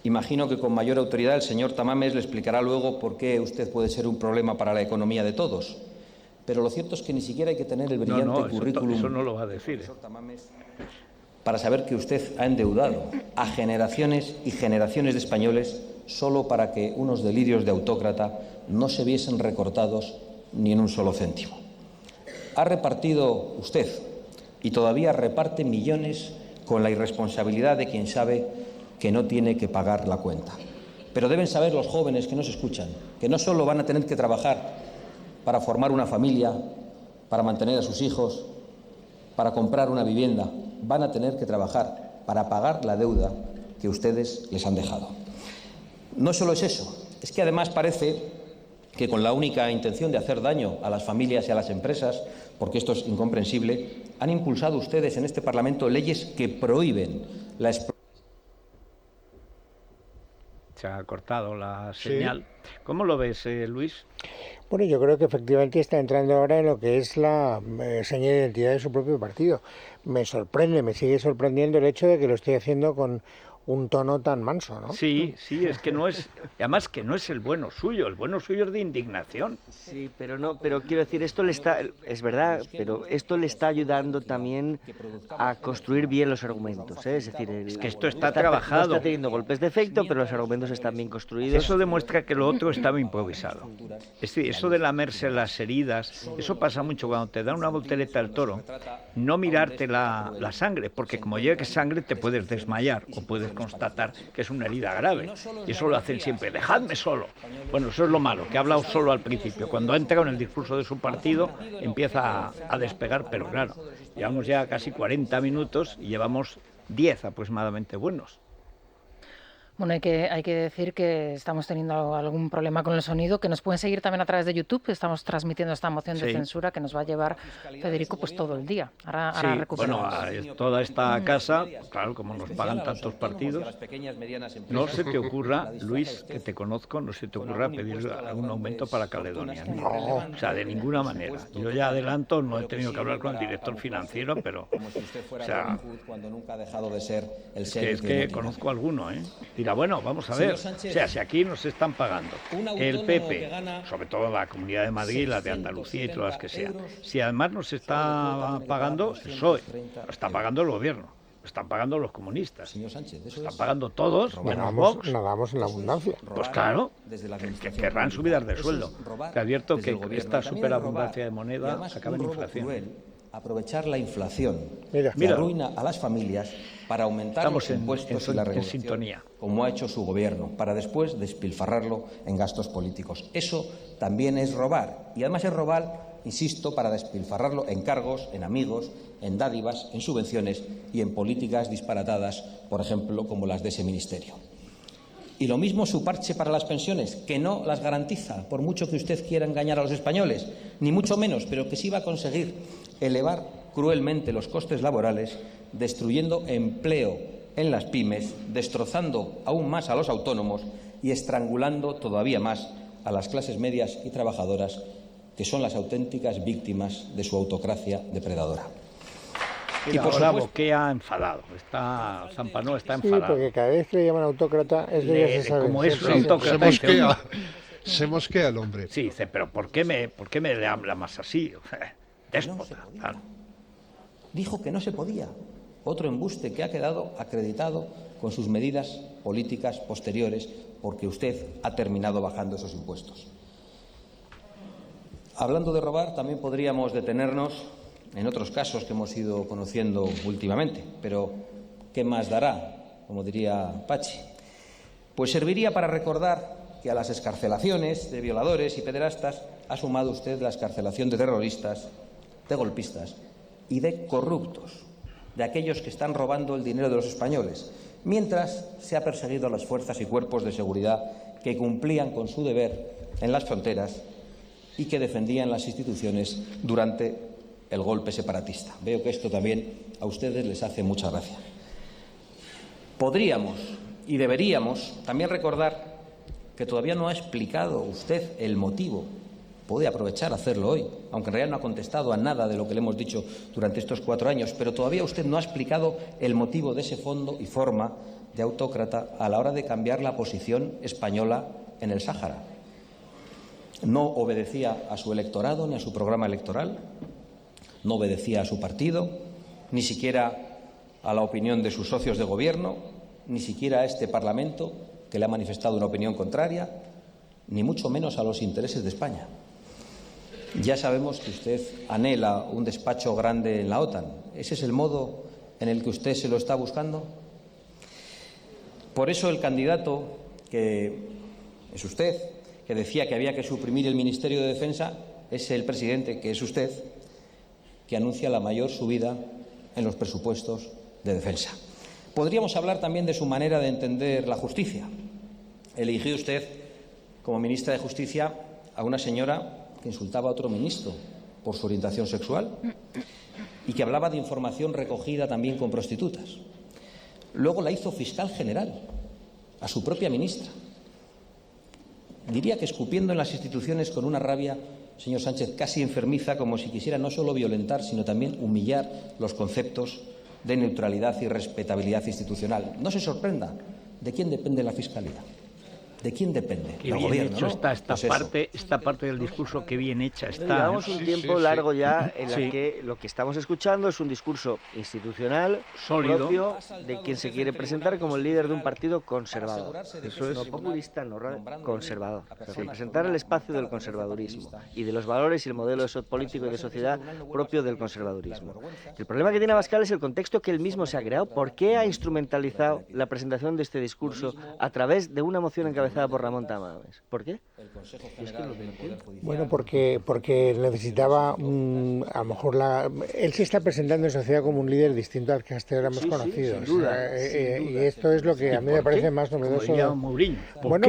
Imagino que con mayor autoridad el señor Tamames le explicará luego por qué usted puede ser un problema para la economía de todos. Pero lo cierto es que ni siquiera hay que tener el brillante currículum. Eso no lo va a decir. Para saber que usted ha endeudado a generaciones y generaciones de españoles solo para que unos delirios de autócrata no se viesen recortados ni en un solo céntimo. Ha repartido usted y todavía reparte millones con la irresponsabilidad de quien sabe que no tiene que pagar la cuenta. Pero deben saber los jóvenes que nos escuchan que no solo van a tener que trabajar para formar una familia, para mantener a sus hijos, para comprar una vivienda, van a tener que trabajar para pagar la deuda que ustedes les han dejado. No solo es eso, es que además parece que con la única intención de hacer daño a las familias y a las empresas, porque esto es incomprensible, han impulsado ustedes en este Parlamento leyes que prohíben la explotación. Se ha cortado la señal. Sí. ¿Cómo lo ves, Luis? Bueno, yo creo que efectivamente está entrando ahora en lo que es la seña de identidad de su propio partido. Me sorprende, me sigue sorprendiendo el hecho de que lo esté haciendo con un tono tan manso, ¿no? Sí, es que no es, además que no es el bueno suyo es de indignación. Sí, pero quiero decir, esto le está, es verdad, pero esto le está ayudando también a construir bien los argumentos, ¿eh? Es decir, es que esto está trabajado. No está teniendo golpes de efecto, pero los argumentos están bien construidos. Eso demuestra que lo otro estaba improvisado. Es decir, eso de lamerse las heridas, eso pasa mucho cuando te dan una voltereta al toro, no mirarte la sangre, porque como llegue sangre te puedes desmayar o puedes constatar que es una herida grave. Y eso lo hacen siempre, dejadme solo. Bueno, eso es lo malo, que ha hablado solo al principio. Cuando ha entrado en el discurso de su partido, empieza a despegar, pero claro, llevamos ya casi 40 minutos y llevamos 10 aproximadamente buenos. Bueno, hay que decir que estamos teniendo algún problema con el sonido, que nos pueden seguir también a través de YouTube, estamos transmitiendo esta moción de censura que nos va a llevar Federico pues todo el día. Ahora recuperamos. Bueno, toda esta casa, claro, como nos pagan tantos partidos, no se te ocurra, Luis, que te conozco, no se te ocurra pedir algún aumento para Caledonia. No, o sea, de ninguna manera. Yo ya adelanto, no he tenido que hablar con el director financiero, pero, o sea, es que conozco a alguno, ¿eh? Bueno, vamos a ver, o sea, si aquí nos están pagando el PP, sobre todo la Comunidad de Madrid, la de Andalucía y todas las que sean, si además nos está pagando el PSOE, lo está pagando el gobierno, lo están pagando los comunistas, lo están pagando todos, menos Vox. Nadamos en la abundancia. Pues claro, que querrán subidas de sueldo. Te advierto que esta superabundancia de moneda acaba en inflación. Aprovechar la inflación que arruina a las familias para aumentar los impuestos y la regulación, como ha hecho su gobierno, para después despilfarrarlo en gastos políticos. Eso también es robar, y además es robar, insisto, para despilfarrarlo en cargos, en amigos, en dádivas, en subvenciones y en políticas disparatadas, por ejemplo, como las de ese ministerio. Y lo mismo su parche para las pensiones, que no las garantiza, por mucho que usted quiera engañar a los españoles, ni mucho menos, pero que sí va a conseguir elevar cruelmente los costes laborales, destruyendo empleo en las pymes, destrozando aún más a los autónomos y estrangulando todavía más a las clases medias y trabajadoras, que son las auténticas víctimas de su autocracia depredadora. Y por ahora Boquea enfadado, Zampano está enfadado. Sí, porque cada vez que le llaman autócrata es de ya se sabe. Como es un autócrata, se mosquea el hombre. Sí, dice, pero ¿por qué me le habla más así? Déspota. Claro. Dijo que no se podía. Otro embuste que ha quedado acreditado con sus medidas políticas posteriores, porque usted ha terminado bajando esos impuestos. Hablando de robar, también podríamos detenernos en otros casos que hemos ido conociendo últimamente, pero ¿qué más dará?, como diría Pachi. Pues serviría para recordar que a las excarcelaciones de violadores y pederastas ha sumado usted la excarcelación de terroristas, de golpistas y de corruptos, de aquellos que están robando el dinero de los españoles, mientras se ha perseguido a las fuerzas y cuerpos de seguridad que cumplían con su deber en las fronteras y que defendían las instituciones durante el golpe separatista. Veo que esto también a ustedes les hace mucha gracia. Podríamos y deberíamos también recordar que todavía no ha explicado usted el motivo puede aprovechar a hacerlo hoy, aunque en realidad no ha contestado a nada de lo que le hemos dicho durante estos 4 años, pero todavía usted no ha explicado el motivo de ese fondo y forma de autócrata a la hora de cambiar la posición española en el Sáhara. No obedecía a su electorado ni a su programa electoral, no obedecía a su partido, ni siquiera a la opinión de sus socios de gobierno, ni siquiera a este Parlamento, que le ha manifestado una opinión contraria, ni mucho menos a los intereses de España. Ya sabemos que usted anhela un despacho grande en la OTAN. ¿Ese es el modo en el que usted se lo está buscando? Por eso el candidato, que es usted, que decía que había que suprimir el Ministerio de Defensa, es el presidente, que es usted, que anuncia la mayor subida en los presupuestos de defensa. Podríamos hablar también de su manera de entender la justicia. Eligió usted como ministra de Justicia a una señora que insultaba a otro ministro por su orientación sexual y que hablaba de información recogida también con prostitutas. Luego la hizo fiscal general, a su propia ministra. Diría que escupiendo en las instituciones con una rabia, señor Sánchez, casi enfermiza, como si quisiera no solo violentar, sino también humillar los conceptos de neutralidad y respetabilidad institucional. No se sorprenda. ¿De quién depende la Fiscalía? ¿De quién depende? Qué Del bien gobierno, hecho ¿no? está esta Pues parte del discurso, qué bien hecha está. Llevamos un tiempo largo ya en Sí. el que lo que estamos escuchando es un discurso institucional Sólido. propio de quien se quiere presentar como el líder de un partido conservador. Eso es. No populista, no conservador. O sea, representar el espacio del conservadurismo y de los valores y el modelo político y de sociedad propio del conservadurismo. El problema que tiene Abascal es el contexto que él mismo se ha creado. ¿Por qué ha instrumentalizado la presentación de este discurso a través de una moción encabezada por Ramón Tamames? ¿Por qué? Bueno, porque necesitaba, a lo mejor, él se está presentando en sociedad como un líder distinto al que hasta ahora hemos conocido. sin duda, Y esto es lo que a mí me parece más novedoso. Bueno,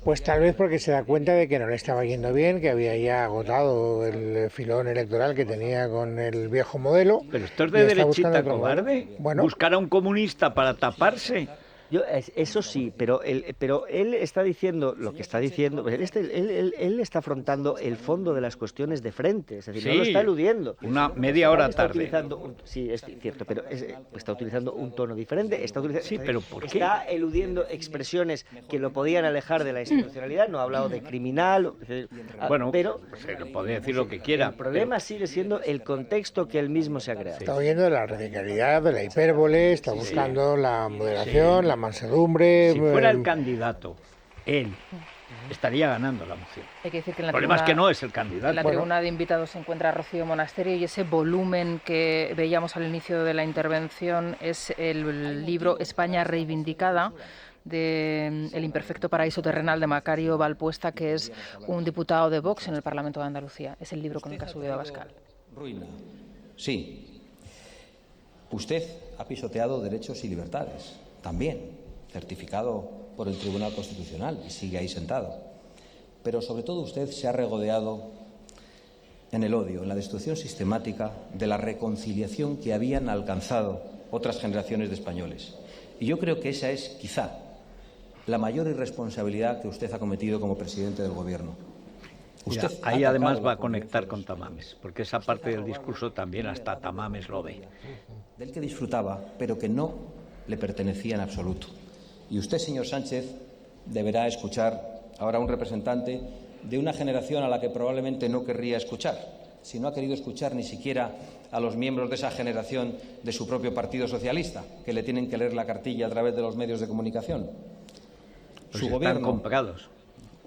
pues tal vez porque se da cuenta de que no le estaba yendo bien, que había ya agotado el filón electoral que tenía con el viejo modelo. Pero esto es de derechita cobarde. Bueno, buscar a un comunista para taparse. Eso sí, pero él está diciendo lo que está diciendo. Él está afrontando el fondo de las cuestiones de frente, es decir, Sí, no lo está eludiendo. una media hora tarde. Sí, es cierto, pero está utilizando un tono diferente. Sí, pero ¿por qué? Está eludiendo expresiones que lo podían alejar de la institucionalidad. No ha hablado de criminal. Bueno, pero se le puede decir lo que quiera. el problema sigue siendo el contexto que él mismo se ha creado. está huyendo de la radicalidad, de la hipérbole, está buscando la moderación, la mansedumbre. Si fuera el candidato, él estaría ganando la moción. Hay que decir que en El la problema es tribuna- que no es el candidato. En la tribuna de invitados se encuentra Rocío Monasterio y ese volumen que veíamos al inicio de la intervención es el libro España reivindicada, de El imperfecto paraíso terrenal de Macario Valpuesta, que es un diputado de Vox en el Parlamento de Andalucía. Es el libro con el que ha subido Abascal. ruina. Sí. Usted ha pisoteado derechos y libertades, también, certificado por el Tribunal Constitucional, y sigue ahí sentado. Pero sobre todo usted se ha regodeado en el odio, en la destrucción sistemática de la reconciliación que habían alcanzado otras generaciones de españoles. Y yo creo que esa es, quizá, la mayor irresponsabilidad que usted ha cometido como presidente del Gobierno. Mira, Usted ha ahí además atacado va a la conectar con Tamames, porque esa parte del discurso también hasta Tamames lo ve. del que disfrutaba, pero que no le pertenecía en absoluto. Y usted, señor Sánchez, deberá escuchar ahora a un representante de una generación a la que probablemente no querría escuchar, si no ha querido escuchar ni siquiera a los miembros de esa generación de su propio Partido Socialista, que le tienen que leer la cartilla a través de los medios de comunicación. Pues Su están gobierno, comprados.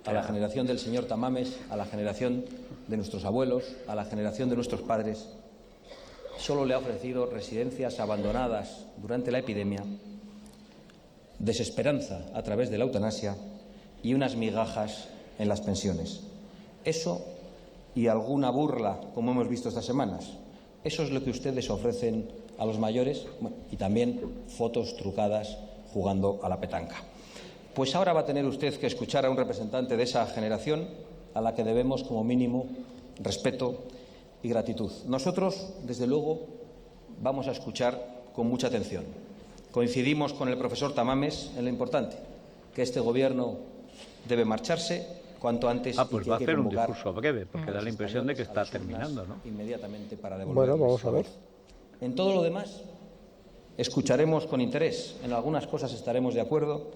a la generación del señor Tamames, a la generación de nuestros abuelos, a la generación de nuestros padres, solo le ha ofrecido residencias abandonadas durante la epidemia, desesperanza a través de la eutanasia y unas migajas en las pensiones. Eso y alguna burla, como hemos visto estas semanas. Eso es lo que ustedes ofrecen a los mayores, y también fotos trucadas jugando a la petanca. Pues ahora va a tener usted que escuchar a un representante de esa generación a la que debemos, como mínimo, respeto y gratitud. Nosotros, desde luego, vamos a escuchar con mucha atención. Coincidimos con el profesor Tamames en lo importante, que este Gobierno debe marcharse cuanto antes. Pues va a hacer un discurso breve, porque da la impresión de que está terminando, ¿no? Inmediatamente para Bueno, vamos a ver. En todo lo demás, escucharemos con interés. En algunas cosas estaremos de acuerdo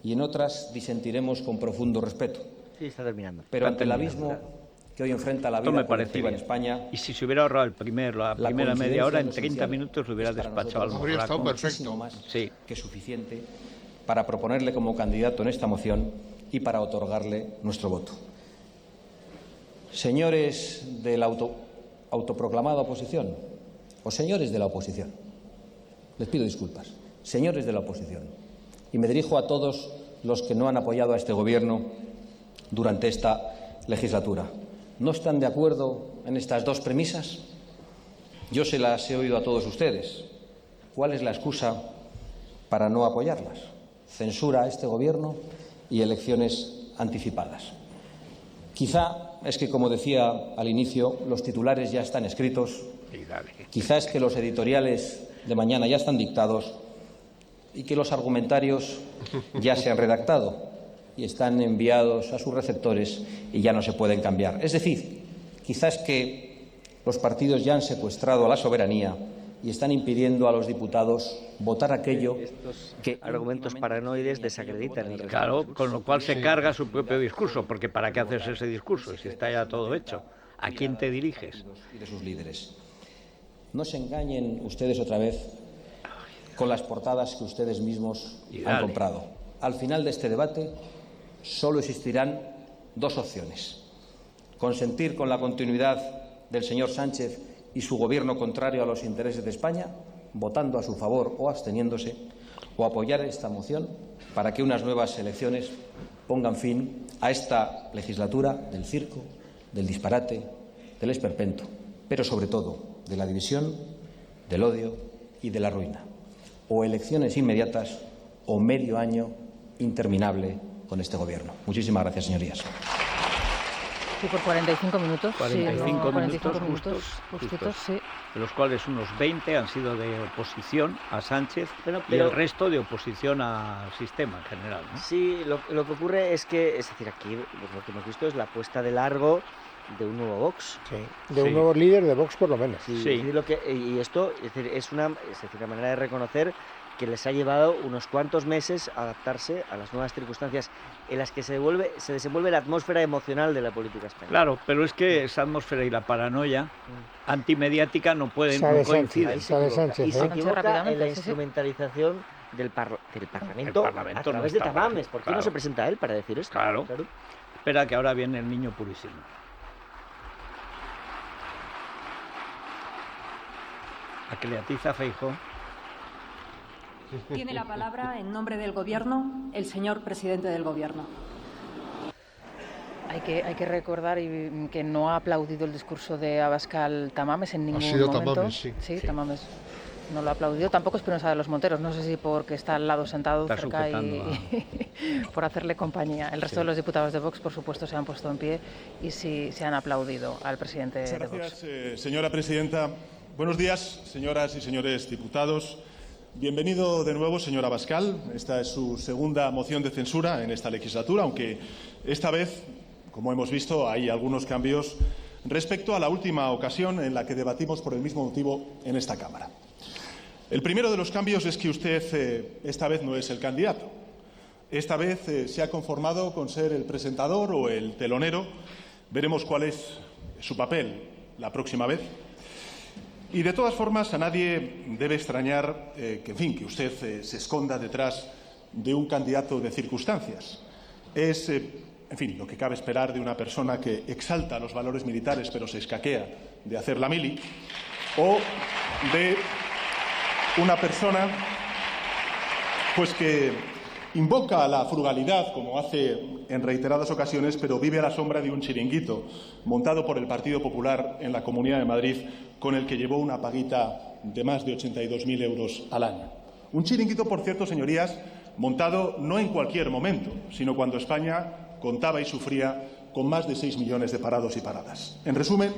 y en otras disentiremos con profundo respeto. Sí, está terminando. Pero ante el abismo que hoy enfrenta la vida colectiva en España. Y si se hubiera ahorrado la primera media hora, en 30 minutos lo hubiera despachado al mejor. Habría estado perfecto. Más que suficiente para proponerle como candidato en esta moción y para otorgarle nuestro voto. Señores de la autoproclamada oposición, o señores de la oposición, les pido disculpas, señores de la oposición, y me dirijo a todos los que no han apoyado a este Gobierno durante esta legislatura. ¿No están de acuerdo en estas dos premisas? Yo se las he oído a todos ustedes. ¿Cuál es la excusa para no apoyarlas? Censura a este Gobierno y elecciones anticipadas. Quizá es que, como decía al inicio, los titulares ya están escritos. Quizá es que los editoriales de mañana ya están dictados y que los argumentarios ya se han redactado y están enviados a sus receptores y ya no se pueden cambiar. Es decir, quizás que los partidos ya han secuestrado a la soberanía y están impidiendo a los diputados votar aquello que argumentos paranoides desacreditan el resto. Claro, con lo cual se carga su propio discurso, porque ¿para qué haces ese discurso si está ya todo hecho? ¿A quién te diriges? Y de sus líderes. No se engañen ustedes otra vez con las portadas que ustedes mismos han comprado. Al final de este debate solo existirán dos opciones: consentir con la continuidad del señor Sánchez y su Gobierno contrario a los intereses de España, votando a su favor o absteniéndose, o apoyar esta moción para que unas nuevas elecciones pongan fin a esta legislatura del circo, del disparate, del esperpento, pero sobre todo de la división, del odio y de la ruina. O elecciones inmediatas o medio año interminable con este Gobierno. Muchísimas gracias, señorías. Sí, por 45 minutos. 45 minutos justitos, sí. De los cuales unos 20 han sido de oposición a Sánchez y el resto de oposición al sistema en general, ¿no? Sí, lo que ocurre es que, es decir, aquí lo que hemos visto es la puesta de largo de un nuevo Vox. Sí, de un nuevo líder de Vox, por lo menos. Sí. Y esto es una manera de reconocer que les ha llevado unos cuantos meses adaptarse a las nuevas circunstancias en las que se desenvuelve la atmósfera emocional de la política española. Claro, pero es que esa atmósfera y la paranoia antimediática no pueden coincidir. Y se equivoca en la instrumentalización del Parlamento a través de Tamames. ¿Por qué no se presenta él para decir esto? Claro. Espera, que ahora viene el niño purísimo. ¿A qué le atiza Feijóo? Tiene la palabra, en nombre del Gobierno, el señor presidente del Gobierno. Hay que recordar que no ha aplaudido el discurso de Abascal Tamames en ningún momento. Tamames, sí. Tamames no lo ha aplaudido. Tampoco Espinosa de los Monteros. No sé si porque está al lado sentado cerca y por hacerle compañía. El resto de los diputados de Vox, por supuesto, se han puesto en pie y sí se han aplaudido al presidente de Vox. Gracias, señora presidenta. Buenos días, señoras y señores diputados. Bienvenido de nuevo, señor Abascal. Esta es su segunda moción de censura en esta legislatura, aunque esta vez, como hemos visto, hay algunos cambios respecto a la última ocasión en la que debatimos por el mismo motivo en esta Cámara. El primero de los cambios es que usted esta vez no es el candidato. Esta vez se ha conformado con ser el presentador o el telonero. Veremos cuál es su papel la próxima vez. Y de todas formas, a nadie debe extrañar que usted se esconda detrás de un candidato de circunstancias. Es, lo que cabe esperar de una persona que exalta los valores militares pero se escaquea de hacer la mili, o de una persona que invoca a la frugalidad, como hace en reiteradas ocasiones, pero vive a la sombra de un chiringuito montado por el Partido Popular en la Comunidad de Madrid, con el que llevó una paguita de más de 82.000 euros al año. Un chiringuito, por cierto, señorías, montado no en cualquier momento, sino cuando España contaba y sufría con más de 6 millones de parados y paradas. En resumen,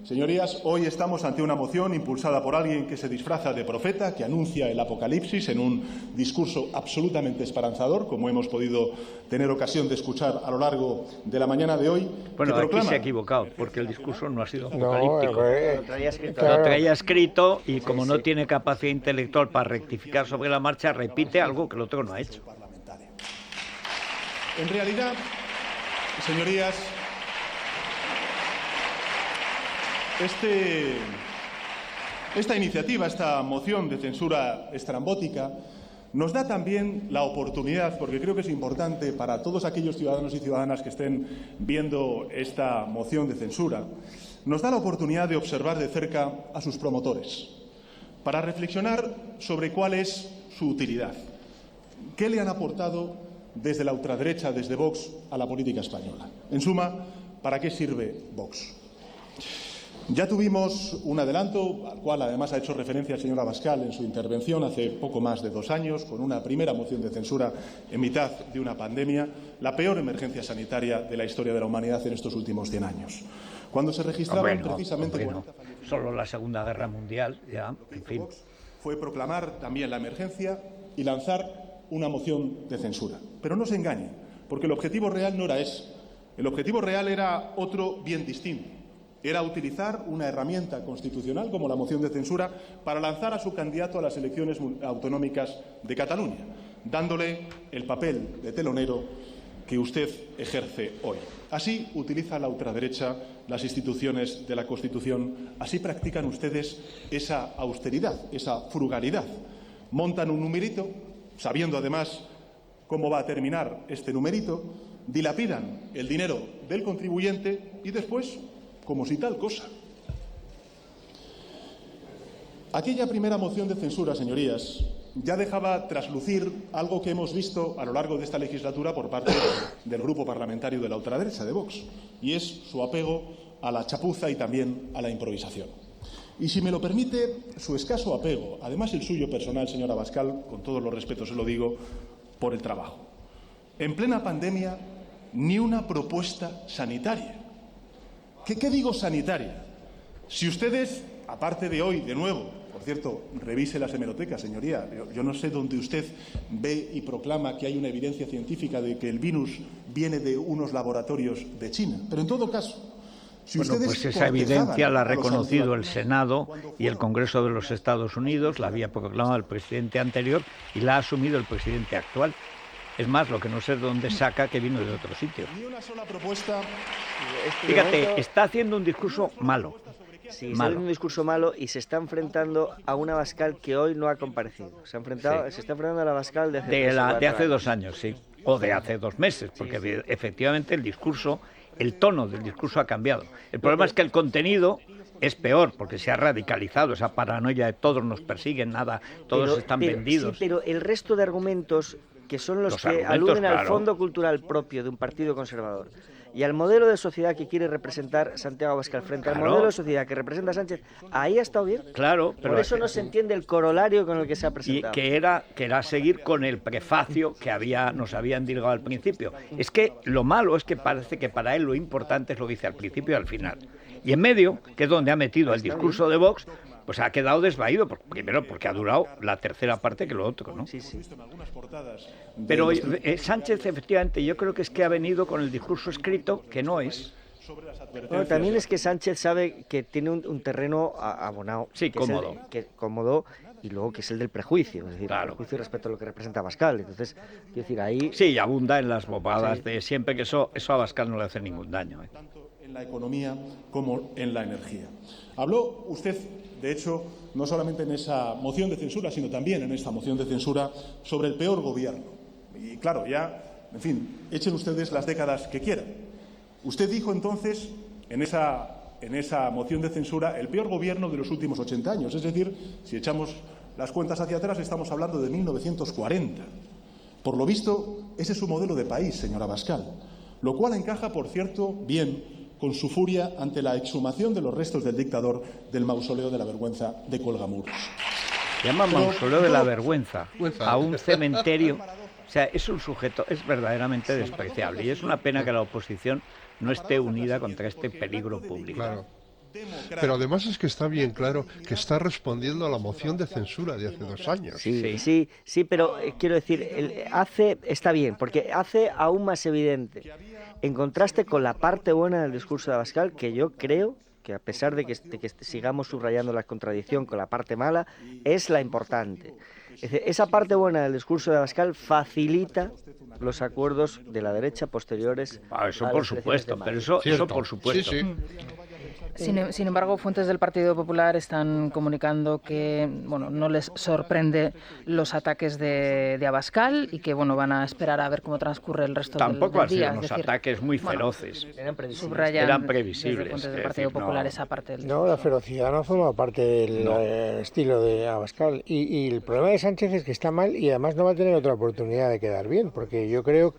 Señorías, hoy estamos ante una moción impulsada por alguien que se disfraza de profeta, que anuncia el apocalipsis en un discurso absolutamente esperanzador, como hemos podido tener ocasión de escuchar a lo largo de la mañana de hoy. Bueno, que proclama... aquí se ha equivocado, porque el discurso no ha sido No, apocalíptico. Lo traía escrito y como no tiene capacidad intelectual para rectificar sobre la marcha, repite algo que el otro no ha hecho. En realidad, señorías, esta iniciativa, esta moción de censura estrambótica, nos da también la oportunidad, porque creo que es importante para todos aquellos ciudadanos y ciudadanas que estén viendo esta moción de censura, nos da la oportunidad de observar de cerca a sus promotores, para reflexionar sobre cuál es su utilidad, qué le han aportado desde la ultraderecha, desde Vox, a la política española. En suma, ¿para qué sirve Vox? Ya tuvimos un adelanto, al cual además ha hecho referencia el señor Abascal en su intervención hace poco más de 2 años, con una primera moción de censura en mitad de una pandemia, la peor emergencia sanitaria de la historia de la humanidad en estos últimos 100 años. Cuando se registraban precisamente... Solo la Segunda Guerra Mundial, ya, en fin. Fue proclamar también la emergencia y lanzar una moción de censura. Pero no se engañen, porque el objetivo real no era ese. El objetivo real era otro bien distinto. Era utilizar una herramienta constitucional como la moción de censura para lanzar a su candidato a las elecciones autonómicas de Cataluña, dándole el papel de telonero que usted ejerce hoy. Así utiliza la ultraderecha las instituciones de la Constitución, así practican ustedes esa austeridad, esa frugalidad. Montan un numerito, sabiendo además cómo va a terminar este numerito, dilapidan el dinero del contribuyente y después, como si tal cosa. Aquella primera moción de censura, señorías, ya dejaba traslucir algo que hemos visto a lo largo de esta legislatura por parte del grupo parlamentario de la ultraderecha, de Vox, y es su apego a la chapuza y también a la improvisación. Y si me lo permite, su escaso apego, además el suyo personal, señor Abascal, con todos los respetos se lo digo, por el trabajo. En plena pandemia, ni una propuesta sanitaria. ¿Qué digo sanitaria? Si ustedes, aparte de hoy, de nuevo, por cierto, revise las hemerotecas, señoría, yo no sé dónde usted ve y proclama que hay una evidencia científica de que el virus viene de unos laboratorios de China, pero en todo caso... Si bueno, pues esa evidencia la ha reconocido el Senado y el Congreso de los Estados Unidos, la había proclamado el presidente anterior y la ha asumido el presidente actual. Es más, lo que no sé de dónde saca que vino de otro sitio. Ni una sola propuesta. Fíjate, está haciendo un discurso malo. Sí, está haciendo un discurso malo y se está enfrentando a un Abascal que hoy no ha comparecido. Se está enfrentando al Abascal de hace 2 años, sí. O de hace 2 meses, porque efectivamente el discurso, el tono del discurso ha cambiado. El problema es que el contenido es peor, porque se ha radicalizado esa paranoia de todos nos persiguen, nada, todos están vendidos. Sí, pero el resto de argumentos, que son los que aluden al fondo cultural propio de un partido conservador y al modelo de sociedad que quiere representar Santiago Abascal frente al modelo de sociedad que representa Sánchez, ahí ha estado bien. Claro, pero por eso no se entiende el corolario con el que se ha presentado. Y que era seguir con el prefacio que nos habían dilgado al principio. Es que lo malo es que parece que para él lo importante es lo que dice al principio y al final. Y en medio, que es donde ha metido el discurso de Vox, pues ha quedado desvaído, primero porque ha durado la tercera parte que lo otro, ¿no? Sí. Pero Sánchez, efectivamente, yo creo que es que ha venido con el discurso escrito que no es. Bueno, también es que Sánchez sabe que tiene un terreno abonado. Sí, cómodo. Cómodo, y luego que es el del prejuicio, es decir, claro. El prejuicio respecto a lo que representa Abascal. Entonces, quiero decir, ahí... Sí, abunda en las bobadas de siempre, que eso a Abascal no le hace ningún daño. Tanto en la economía como en la energía. Habló usted, de hecho, no solamente en esa moción de censura, sino también en esta moción de censura sobre el peor gobierno. Y claro, ya, en fin, echen ustedes las décadas que quieran. Usted dijo entonces, en esa moción de censura, el peor gobierno de los últimos 80 años. Es decir, si echamos las cuentas hacia atrás, estamos hablando de 1940. Por lo visto, ese es su modelo de país, señora Abascal. Lo cual encaja, por cierto, bien con su furia ante la exhumación de los restos del dictador del mausoleo de la vergüenza de Cuelgamuros. Llama mausoleo de la vergüenza a un cementerio. O sea, es un sujeto, es verdaderamente despreciable. Y es una pena que la oposición no esté unida contra este peligro público. Claro. Pero además es que está bien claro que está respondiendo a la moción de censura de hace 2 años. Sí, pero quiero decir, está bien, porque hace aún más evidente, en contraste con la parte buena del discurso de Abascal, que yo creo que a pesar de que sigamos subrayando la contradicción con la parte mala, es la importante. Es decir, esa parte buena del discurso de Abascal facilita los acuerdos de la derecha posteriores eso por supuesto, pero eso por supuesto. Sí. Sin embargo, fuentes del Partido Popular están comunicando que no les sorprende los ataques de Abascal y que van a esperar a ver cómo transcurre el resto del día. Tampoco han sido unos ataques muy feroces. Eran previsibles. Fuentes del Partido Popular esa parte. No, la ferocidad no forma parte del estilo de Abascal. Y el problema de Sánchez es que está mal y además no va a tener otra oportunidad de quedar bien, porque yo creo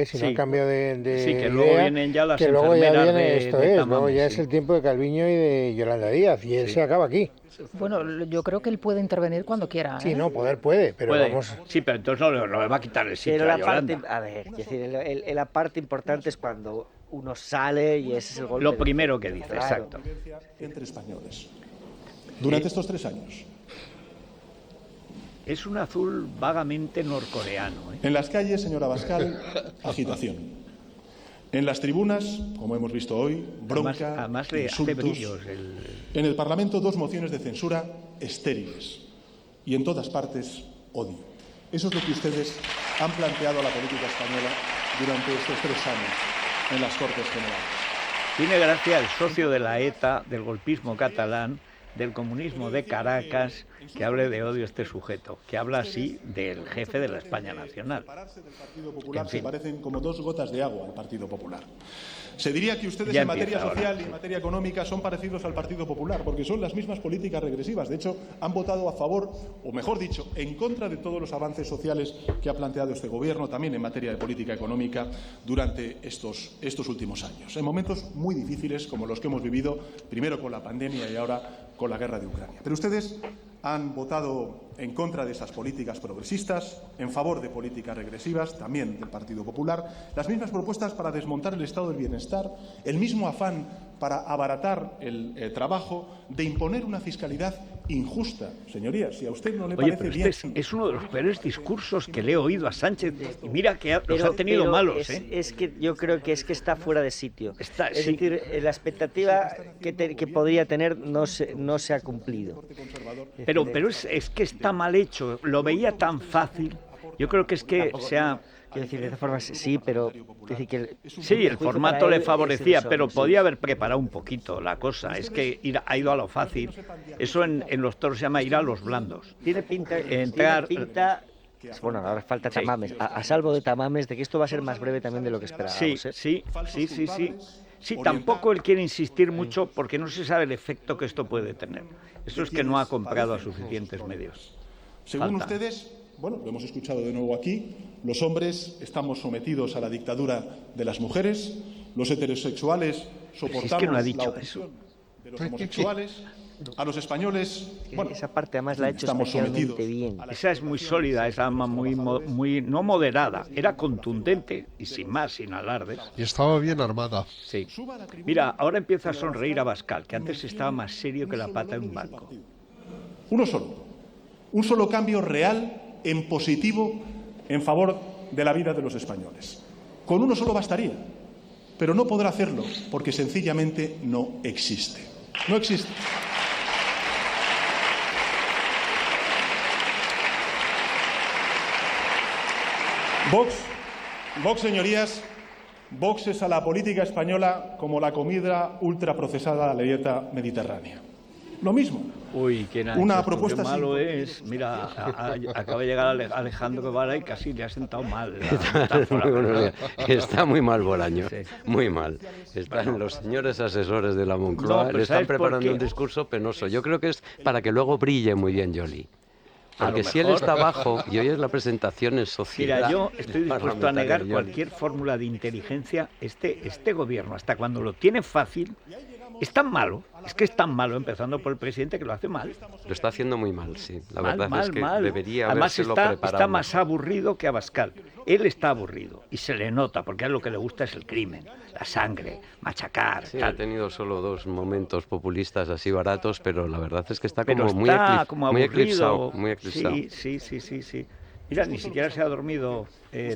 si no ha cambiado de sí, que idea, luego vienen ya las que luego ya enfermeras viene de Tamames, luego ya es el tiempo de Calviño y de Yolanda Díaz, y él se acaba aquí. Bueno, yo creo que él puede intervenir cuando quiera. Sí, puede, pero vamos... Sí, pero entonces no le va a quitar el sitio pero a Yolanda. La parte importante es cuando uno sale y ese es el golpe. Lo primero que dice, exacto. Entre españoles. Durante estos 3 años. Es un azul vagamente norcoreano. En las calles, señor Abascal, agitación. En las tribunas, como hemos visto hoy, bronca, además le insultos. hace brillos En el Parlamento, 2 mociones de censura estériles. Y en todas partes, odio. Eso es lo que ustedes han planteado a la política española durante estos 3 años en las Cortes Generales. Tiene gracia el socio de la ETA, del golpismo catalán, del comunismo de Caracas, que hable de odio este sujeto, que habla así del jefe de la España nacional. Se parecen como 2 gotas de agua al Partido Popular. Se diría que ustedes Ya en materia empieza social ahora. y en materia económica son parecidos al Partido Popular, porque son las mismas políticas regresivas. De hecho, han votado a favor, o mejor dicho, en contra de todos los avances sociales que ha planteado este Gobierno, también en materia de política económica, durante estos últimos años. En momentos muy difíciles como los que hemos vivido, primero con la pandemia y ahora con la guerra de Ucrania. Pero ustedes han votado en contra de esas políticas progresistas, en favor de políticas regresivas, también del Partido Popular, las mismas propuestas para desmontar el estado del bienestar, el mismo afán para abaratar el trabajo, de imponer una fiscalidad injusta. Señorías, si a usted no le parece bien... Es uno de los peores discursos que le he oído a Sánchez, y mira que los ha tenido malos. Es que yo creo que está fuera de sitio. Es decir, la expectativa que podría tener no se ha cumplido. Pero es que está mal hecho, lo veía tan fácil. Yo creo que Quiero decir, de esta forma sí, pero... Sí, el formato le favorecía, pero podía haber preparado un poquito la cosa. Es que ha ido a lo fácil. Eso en los toros se llama ir a los blandos. Tiene pinta... Bueno, ahora falta Tamames. A salvo de Tamames, de que esto va a ser más breve también de lo que esperábamos. Sí, tampoco él quiere insistir mucho porque no se sabe el efecto que esto puede tener. Eso es que no ha comprado a suficientes medios. Según ustedes, lo hemos escuchado de nuevo aquí, los hombres estamos sometidos a la dictadura de las mujeres, los heterosexuales soportamos no ha dicho la opresión de los homosexuales, a los españoles, esa parte además la ha hecho estamos sometidos. Bien. Esa es muy sólida, esa muy no moderada, era contundente y sin más, sin alardes. Y estaba bien armada. Sí. Mira, ahora empieza a sonreír Abascal, que antes estaba más serio que la pata de un banco. Un solo cambio real en positivo en favor de la vida de los españoles. Con uno solo bastaría, pero no podrá hacerlo porque sencillamente no existe. No existe. Vox, señorías, Vox es a la política española como la comida ultraprocesada a la dieta mediterránea. Lo mismo. Uy, ¿quién ha una hecho propuesta esto? Qué malo es. Mira, acaba de llegar Alejandro Guevara y casi le ha sentado mal. Está muy mal Bolaño, muy mal. Están los señores asesores de la Moncloa, le están preparando un discurso penoso. Yo creo que es para que luego brille muy bien Joly. Porque si él está abajo y hoy es la presentación en sociedad. Mira, yo estoy dispuesto a negar cualquier fórmula de inteligencia. Este gobierno, hasta cuando lo tiene fácil, es tan malo, empezando por el presidente, que lo hace mal. Lo está haciendo muy mal, sí. La verdad es que debería Además habérselo preparado. está más aburrido que Abascal. Él está aburrido y se le nota, porque a él lo que le gusta es el crimen, la sangre, machacar. Sí, tal. ha tenido solo 2 momentos populistas así baratos, pero la verdad es que está Pero como muy eclipsado. Sí. Mira, ni siquiera se ha dormido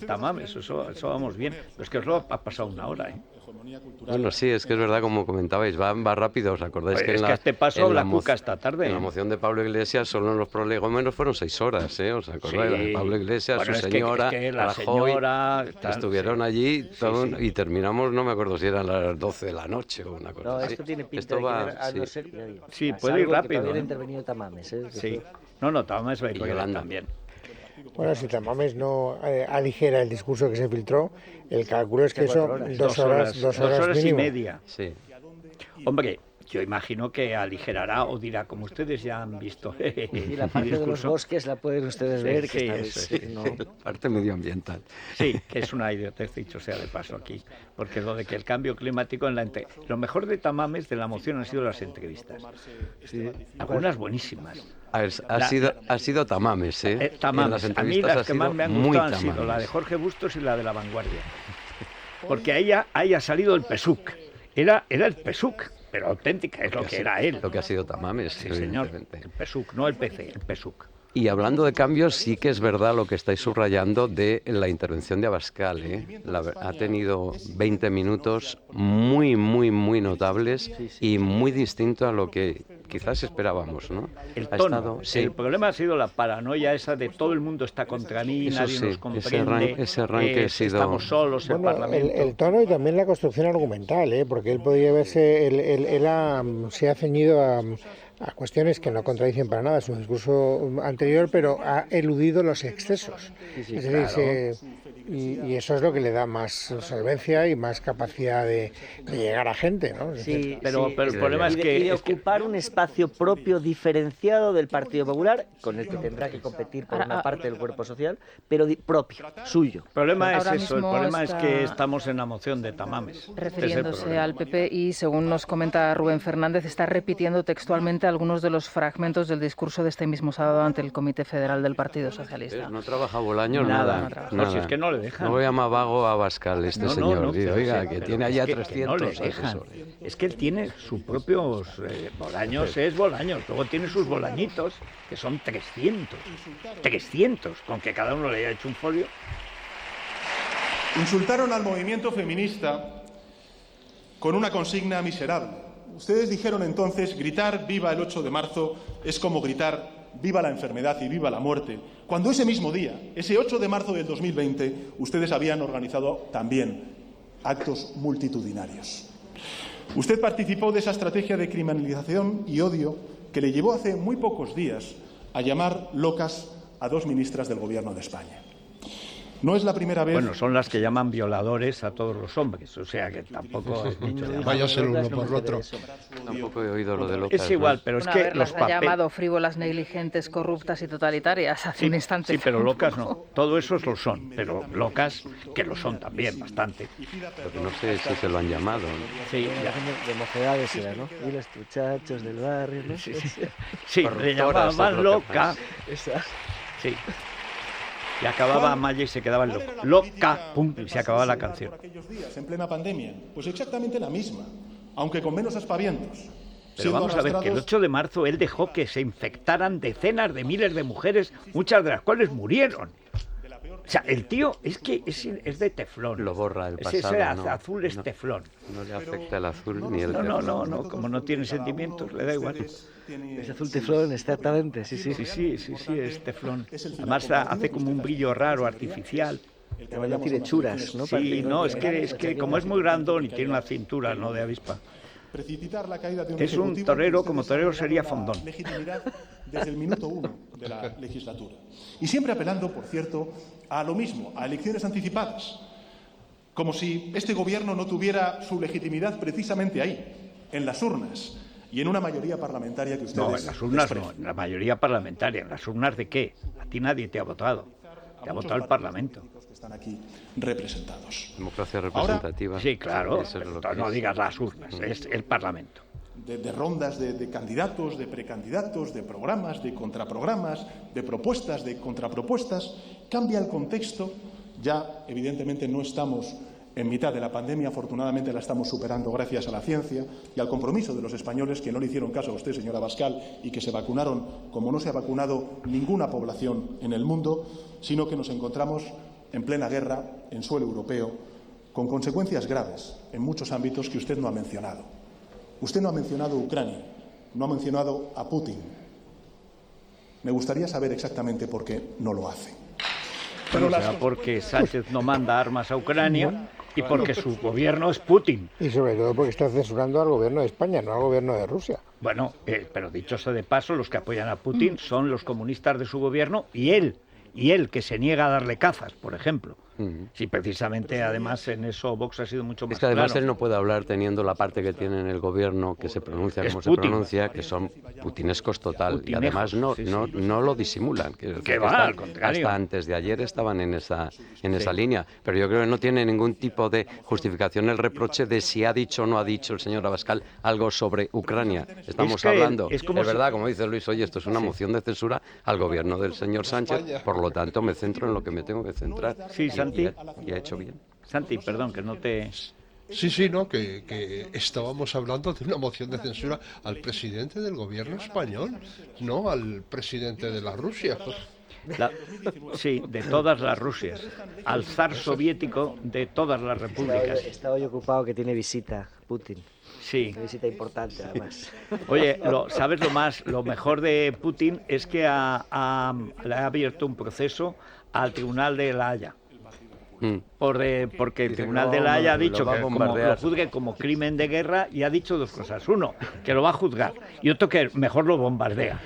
Tamames, eso vamos bien. Pero es que os lo ha pasado 1 hora, ¿eh? Bueno, sí, es que es verdad, como comentabais, va rápido. ¿Os acordáis Pues que es en que a este paso la cuca esta tarde. En la moción de Pablo Iglesias, solo en los prolegómenos fueron 6 horas, ¿eh? ¿Os acordáis? Sí. Pablo Iglesias, Bueno, su señora, la Rajoy, señora, estuvieron allí y terminamos, no me acuerdo si eran las 12 de la noche o una cosa No, así. esto tiene pinta de que a no ser, ya digo, Sí, a puede ir salvo que rápido. todavía ha intervenido Tamames, ¿eh? Sí. No, Tamames va a ir rápido también. Bueno, si Tamames no aligera el discurso que se filtró, el cálculo es que eso, 2 horas y mínimo. media. Sí. Hombre, yo imagino que aligerará o dirá, como ustedes ya han visto. Y la parte de los bosques la pueden ustedes ver, que La parte medioambiental. Sí, que es una idiotez, dicho sea de paso aquí, porque lo de que el cambio climático lo mejor de Tamames de la moción han sido las entrevistas. Sí, algunas buenísimas. A ver, ha sido Tamames, ¿eh? Tamames. A mí las que más me han gustado han sido la de Jorge Bustos y la de La Vanguardia. Porque ahí ha salido el PSUC. Era el PSUC, pero auténtica, es lo que era él. Lo que ha sido Tamames, sí, señor. El PSUC, no el PC, el PSUC. Y hablando de cambios, sí que es verdad lo que estáis subrayando de la intervención de Abascal, ¿eh? Ha tenido 20 minutos muy notables y muy distinto a lo que quizás esperábamos, ¿no? El tono. El problema ha sido la paranoia esa de todo el mundo está contra mí, eso nadie sí, nos comprende, ese arranque ha sido... estamos solos, el Parlamento. El tono y también la construcción argumental, porque él podría verse, se ha ceñido a cuestiones que no contradicen para nada su discurso anterior, pero ha eludido los excesos. Sí, es decir, y eso es lo que le da más solvencia y más capacidad de llegar a gente, ¿no? Sí, pero el problema es que... Y de ocupar un espacio propio diferenciado del Partido Popular, con el que tendrá que competir por una parte del cuerpo social, pero propio, suyo. El problema es Ahora eso, el mismo problema está es que estamos en la moción de Tamames. Refiriéndose al PP y, según nos comenta Rubén Fernández, está repitiendo textualmente algunos de los fragmentos del discurso de este mismo sábado ante el Comité Federal del Partido Socialista. No trabaja Bolaños, nada. Si es que no le dejan. No voy a llamar vago a Abascal, señor. Oiga, que tiene allá 300 no le dejan. Es que él tiene sus propios Bolaños, es Bolaños. Luego tiene sus bolañitos, que son 300. 300, con que cada uno le haya hecho un folio. Insultaron al movimiento feminista con una consigna miserable. Ustedes dijeron entonces, gritar viva el 8 de marzo es como gritar viva la enfermedad y viva la muerte, cuando ese mismo día, ese 8 de marzo del 2020, ustedes habían organizado también actos multitudinarios. Usted participó de esa estrategia de criminalización y odio que le llevó hace muy pocos días a llamar locas a 2 ministras del Gobierno de España. No es la primera vez... Bueno, son las que llaman violadores a todos los hombres, o sea que tampoco es dicho de vaya a ser uno por el otro. Tampoco he oído lo de locas. Es igual, pero es que los papeles... ha llamado frívolas, negligentes, corruptas y totalitarias hace un instante. Sí, pero locas no. Todo eso lo son, pero locas que lo son también, bastante. Porque no sé si se lo han llamado, ¿no? Sí, de mocedades era, ¿no? Y los muchachos del barrio, ¿no? Sí, le llamaban loca. Sí. Y acababa Maya y se quedaba el loco. Loca, pum, y se acababa la canción. Aquellos días, en plena pandemia, pues exactamente la misma, aunque con menos aspavientos. Pero vamos a ver, que el 8 de marzo él dejó que se infectaran decenas de miles de mujeres, muchas de las cuales murieron. O sea, el tío es que es de teflón. Lo borra el pasado. Ese azul es teflón. No le afecta el azul ni el teflón. No, como no tiene sentimientos, le da igual. Es azul teflón, exactamente, sí, es teflón. Además hace como un brillo raro, artificial. Ya tiene churas, ¿no? Sí, no, es que como es muy grandón y tiene una cintura, no de avispa. Precipitar la caída de un es un torero, como torero sería Fondón. Legitimidad desde el minuto 1 de la legislatura. Y siempre apelando, por cierto, a lo mismo, a elecciones anticipadas. Como si este gobierno no tuviera su legitimidad precisamente ahí, en las urnas, y en una mayoría parlamentaria que ustedes... No, en las urnas no, en la mayoría parlamentaria. ¿En las urnas de qué? A ti nadie te ha votado. Te ha votado el Parlamento. Que están aquí representados. Democracia representativa. Sí, claro. Eso es lo que No es. digas las urnas, es el Parlamento. De rondas de candidatos, de precandidatos, de programas, de contraprogramas, de propuestas, de contrapropuestas. Cambia el contexto. Ya, evidentemente, no estamos en mitad de la pandemia. Afortunadamente la estamos superando gracias a la ciencia y al compromiso de los españoles que no le hicieron caso a usted, señora Abascal, y que se vacunaron como no se ha vacunado ninguna población en el mundo, sino que nos encontramos en plena guerra, en suelo europeo, con consecuencias graves en muchos ámbitos que usted no ha mencionado. Usted no ha mencionado Ucrania, no ha mencionado a Putin. Me gustaría saber exactamente por qué no lo hace. Pero será porque Sánchez no manda armas a Ucrania y porque su gobierno es Putin. Y sobre todo porque está censurando al gobierno de España, no al gobierno de Rusia. Bueno, pero dicho sea de paso, los que apoyan a Putin son los comunistas de su gobierno y él que se niega a darle cazas, por ejemplo. Sí, precisamente, además, en eso Vox ha sido mucho más Es que además claro. él no puede hablar teniendo la parte que tiene en el gobierno, que se pronuncia como se Putin. pronuncia, que son putinescos total. Putinejos, y además sí. no lo disimulan. Que va, al contrario. Hasta antes de ayer estaban en esa línea. Pero yo creo que no tiene ningún tipo de justificación el reproche de si ha dicho o no ha dicho el señor Abascal algo sobre Ucrania. Estamos hablando, es verdad, como dice Luis, oye, esto es una moción de censura al gobierno del señor Sánchez, por lo tanto me centro en lo que me tengo que centrar. Sí, Santi. Y ha hecho bien. Santi, perdón, que no te... Sí, no, que estábamos hablando de una moción de censura al presidente del gobierno español, no al presidente de la Rusia. Sí, de todas las Rusias. Al zar soviético de todas las repúblicas. Está hoy ocupado, que tiene visita, Putin. Sí. Una visita importante, además. Oye, ¿sabes lo mejor de Putin? Es que le ha abierto un proceso al Tribunal de La Haya. Porque el Tribunal de La Haya ha dicho que lo juzgue como crimen de guerra y ha dicho dos cosas. Uno, que lo va a juzgar, y otro, que mejor lo bombardea.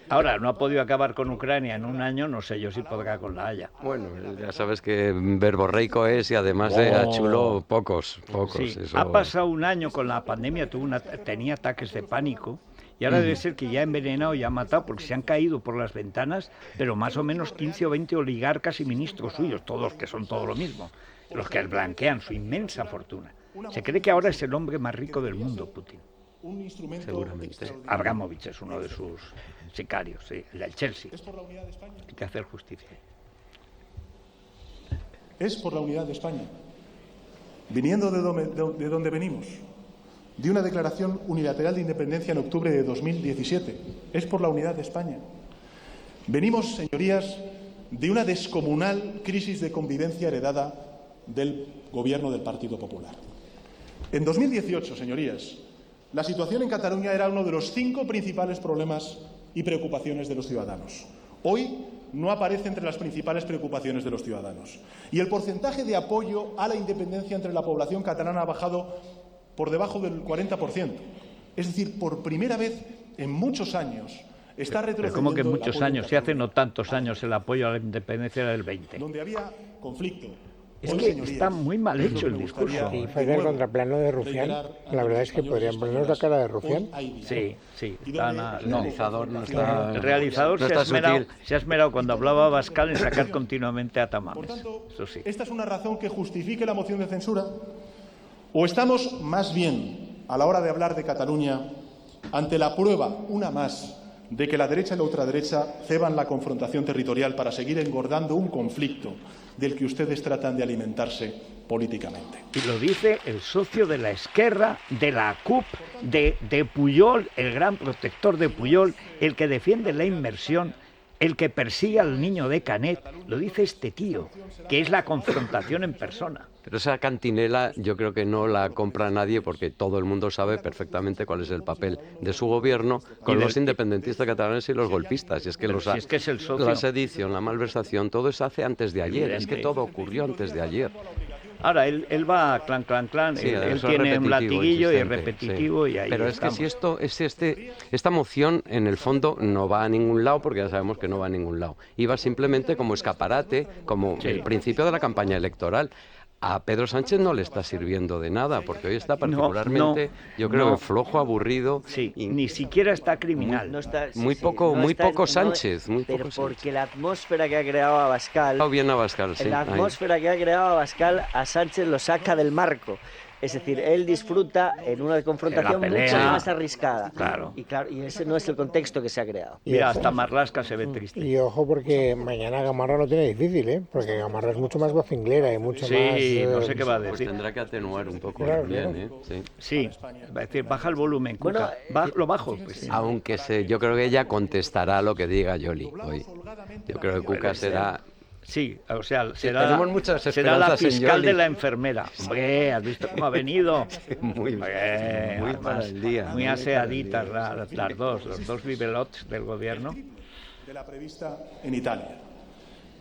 Ahora, no ha podido acabar con Ucrania en un año, no sé yo si podrá con La Haya. Bueno, ya sabes que verborreico es y además de chulo, pocos. Sí, eso... ha pasado un año con la pandemia, tenía ataques de pánico. Y ahora debe ser que ya ha envenenado y ha matado, porque se han caído por las ventanas, pero más o menos 15 o 20 oligarcas y ministros suyos, todos que son todo lo mismo, los que blanquean su inmensa fortuna. Se cree que ahora es el hombre más rico del mundo, Putin. Seguramente. Abramovich es uno de sus sicarios, sí, el del Chelsea. Hay que hacer justicia. Es por la unidad de España. Viniendo de donde venimos, de una declaración unilateral de independencia en octubre de 2017. Es por la unidad de España. Venimos, señorías, de una descomunal crisis de convivencia heredada del gobierno del Partido Popular. En 2018, señorías, la situación en Cataluña era uno de los 5 principales problemas y preocupaciones de los ciudadanos. Hoy no aparece entre las principales preocupaciones de los ciudadanos. Y el porcentaje de apoyo a la independencia entre la población catalana ha bajado por debajo del 40%. Es decir, por primera vez en muchos años está retrocediendo. Pero ¿cómo que en muchos años? Si hace no tantos años el apoyo a la independencia era del 20. Donde había conflicto. Es que está muy mal hecho el discurso. Y fue el contraplano de Rufián. La verdad es que podrían ponernos la cara de Rufián. Sí. El realizador no está... El realizador no se ha esmerado cuando hablaba Abascal en sacar continuamente a Tamames. Por tanto, Eso sí. ¿esta es una razón que justifique la moción de censura? ¿O estamos más bien, a la hora de hablar de Cataluña, ante la prueba, una más, de que la derecha y la ultraderecha ceban la confrontación territorial para seguir engordando un conflicto del que ustedes tratan de alimentarse políticamente? Y lo dice el socio de la Esquerra, de la CUP, de Pujol, el gran protector de Pujol, el que defiende la inmersión, el que persigue al niño de Canet. Lo dice este tío, que es la confrontación en persona. Pero esa cantinela yo creo que no la compra nadie, porque todo el mundo sabe perfectamente cuál es el papel de su gobierno con los independentistas catalanes y los golpistas. Y es que la sedición, la malversación, todo eso hace antes de ayer. Es que todo ocurrió antes de ayer. Ahora, él va clan, sí, él tiene un latiguillo y es repetitivo, sí. Y ahí pero estamos. Es que si esta moción en el fondo no va a ningún lado, porque ya sabemos que no va a ningún lado. Iba simplemente como escaparate, como el principio de la campaña electoral. a Pedro Sánchez no le está sirviendo de nada, porque hoy está particularmente, yo creo que flojo, aburrido. Sí, y ni siquiera está criminal. Muy poco Sánchez. Pero porque la atmósfera que ha creado Abascal... bien Abascal, sí. La atmósfera que ha creado Abascal a Sánchez lo saca del marco. Es decir, él disfruta en una confrontación mucho más arriscada. Claro. Y ese no es el contexto que se ha creado. Mira, hasta Marlaska se ve triste. Y ojo, porque mañana Gamarra lo tiene difícil, ¿eh? Porque Gamarra es mucho más vocinglera y mucho más... Sí, no sé qué va a decir. Pues tendrá que atenuar un poco también, ¿eh? Sí, va a decir, baja el volumen, Cuca. Lo bajo. Pues sí. Aunque yo creo que ella contestará lo que diga Yoli hoy. Yo creo que Cuca será... Sí, o sea, será la fiscal de la enfermera. Hombre, ¿has visto cómo ha venido? Muy para el día. Muy aseaditas los dos bibelots del gobierno. De la prevista en Italia.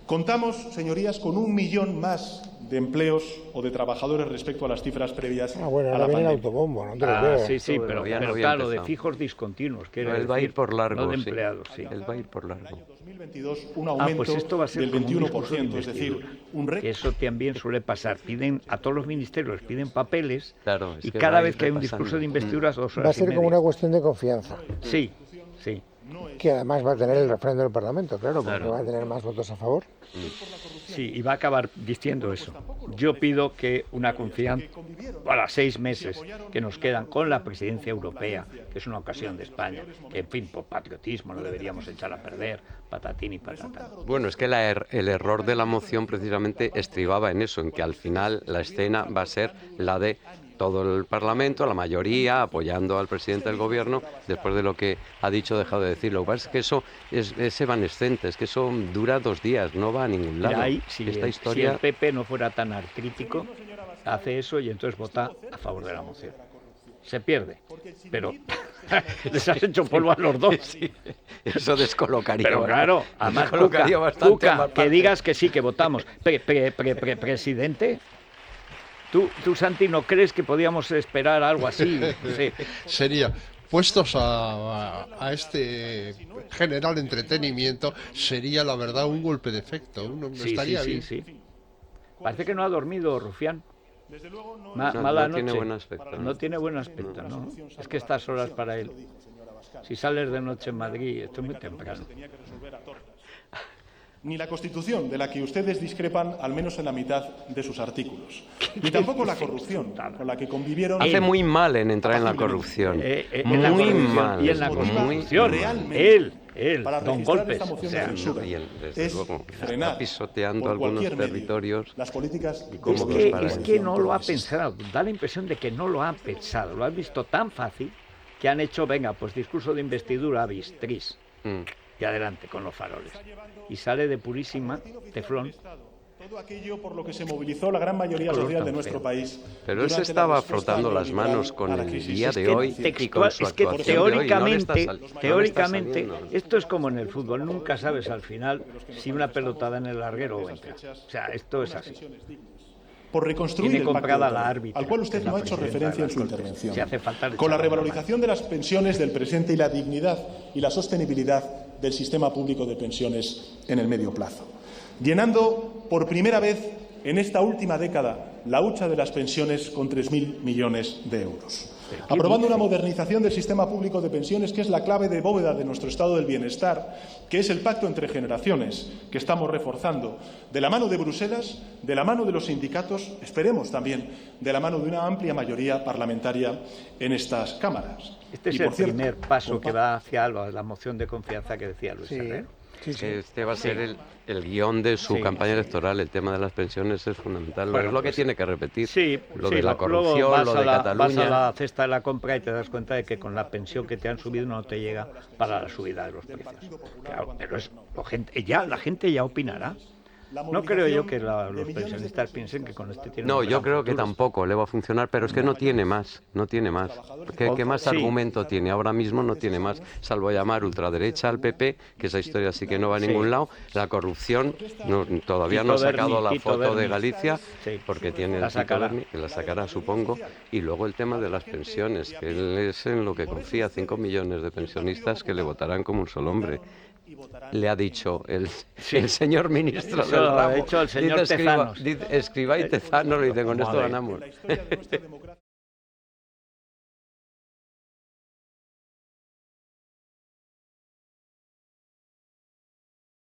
Contamos, señorías, con 1 millón más de empleos o de trabajadores respecto a las cifras previas a la pandemia. Viene el autobombo, no te lo creo. Sí, pero claro, de fijos discontinuos. Él va a ir por largo, no de empleados, sí. Él va a ir por largo. 2022, un aumento pues esto va a ser del como 21%, es decir, un récord. Eso también suele pasar. Piden a todos los ministerios, piden papeles, claro, y cada vez que hay un discurso de investiduras, 2 horas va a ser y como media. una cuestión de confianza. Sí. Que además va a tener el refrendo del Parlamento, claro, porque va a tener más votos a favor. Sí, y va a acabar diciendo eso. Yo pido que una confianza para 6 meses que nos quedan con la presidencia europea, que es una ocasión de España, que en fin, por patriotismo no deberíamos echar a perder, patatín y patatán. Bueno, es que el error de la moción precisamente estribaba en eso, en que al final la escena va a ser la de todo el Parlamento, la mayoría, apoyando al presidente del Gobierno, después de lo que ha dicho, dejado de decir. Lo que pasa es que eso es evanescente, es que eso dura 2 días, no va a ningún lado. Si el PP no fuera tan artrítico, hace eso y entonces vota a favor de la moción. Se pierde, pero les has hecho polvo a los dos. Sí, eso descolocaría. Pero claro, además, Cuca, que digas que sí, que votamos. Presidente... ¿Tú, Santi, no crees que podíamos esperar algo así? Sí. Sería, puestos a este general entretenimiento, sería la verdad un golpe de efecto. Estaría bien. Sí. Parece que no ha dormido, Rufián. Mala noche. Tiene buen aspecto. No tiene buen aspecto, ¿no? Es que estas horas para él. Si sales de noche en Madrid, esto es muy temprano. Ni la Constitución, de la que ustedes discrepan al menos en la mitad de sus artículos. Ni tampoco la corrupción, con la que convivieron... Hace muy mal en entrar en la corrupción. Muy mal. Y en la corrupción, él, don Golpes. Desde luego, está pisoteando algunos territorios. Las políticas... Es que no lo ha pensado. Da la impresión de que no lo han pensado. Lo han visto tan fácil que han hecho, venga, pues discurso de investidura, bistris. Y adelante con los faroles. Y sale de purísima, teflón. Todo aquello por lo que se movilizó la gran mayoría social de nuestro país. Pero él se estaba frotando las manos con el día de hoy y con su actuación teóricamente, esto es como en el fútbol. Nunca sabes al final si una pelota da en el larguero o entra. O sea, esto es así. Por reconstruir Tiene el comprada pacto la árbitra, al cual usted no ha hecho referencia en su intervención. Si hace falta con la revalorización de las pensiones del presente y la dignidad y la sostenibilidad del sistema público de pensiones en el medio plazo. Llenando por primera vez en esta última década la hucha de las pensiones con 3.000 millones de euros. Aprobando una modernización del sistema público de pensiones que es la clave de bóveda de nuestro estado del bienestar, que es el pacto entre generaciones que estamos reforzando, de la mano de Bruselas, de la mano de los sindicatos, esperemos también de la mano de una amplia mayoría parlamentaria en estas cámaras. Este es el primer paso que va hacia la moción de confianza que decía Luis Herrero. Este va a ser el guión de su campaña electoral. El tema de las pensiones es fundamental. Bueno, es lo que tiene que repetir. Lo de la luego corrupción, lo de Cataluña. Vas a la cesta de la compra y te das cuenta de que con la pensión que te han subido no te llega para la subida de los precios. Claro, pero la gente ya opinará. No creo yo que los pensionistas piensen que con este tienen... No, yo creo que tampoco le va a funcionar, pero es que no tiene más. ¿Qué más argumento tiene? Ahora mismo no tiene más, salvo llamar ultraderecha al PP, que esa historia sí que no va a ningún lado. La corrupción, todavía no ha sacado la foto de Galicia, porque tiene el Tito Berni, que la sacará, supongo. Y luego el tema de las pensiones, que él es en lo que confía, 5 millones de pensionistas que le votarán como un solo hombre. le ha dicho el señor ministro Eso del lo ha ramo. hecho el señor Dice Tezanos. Escrivá y Tezanos, le dice, con esto ganamos.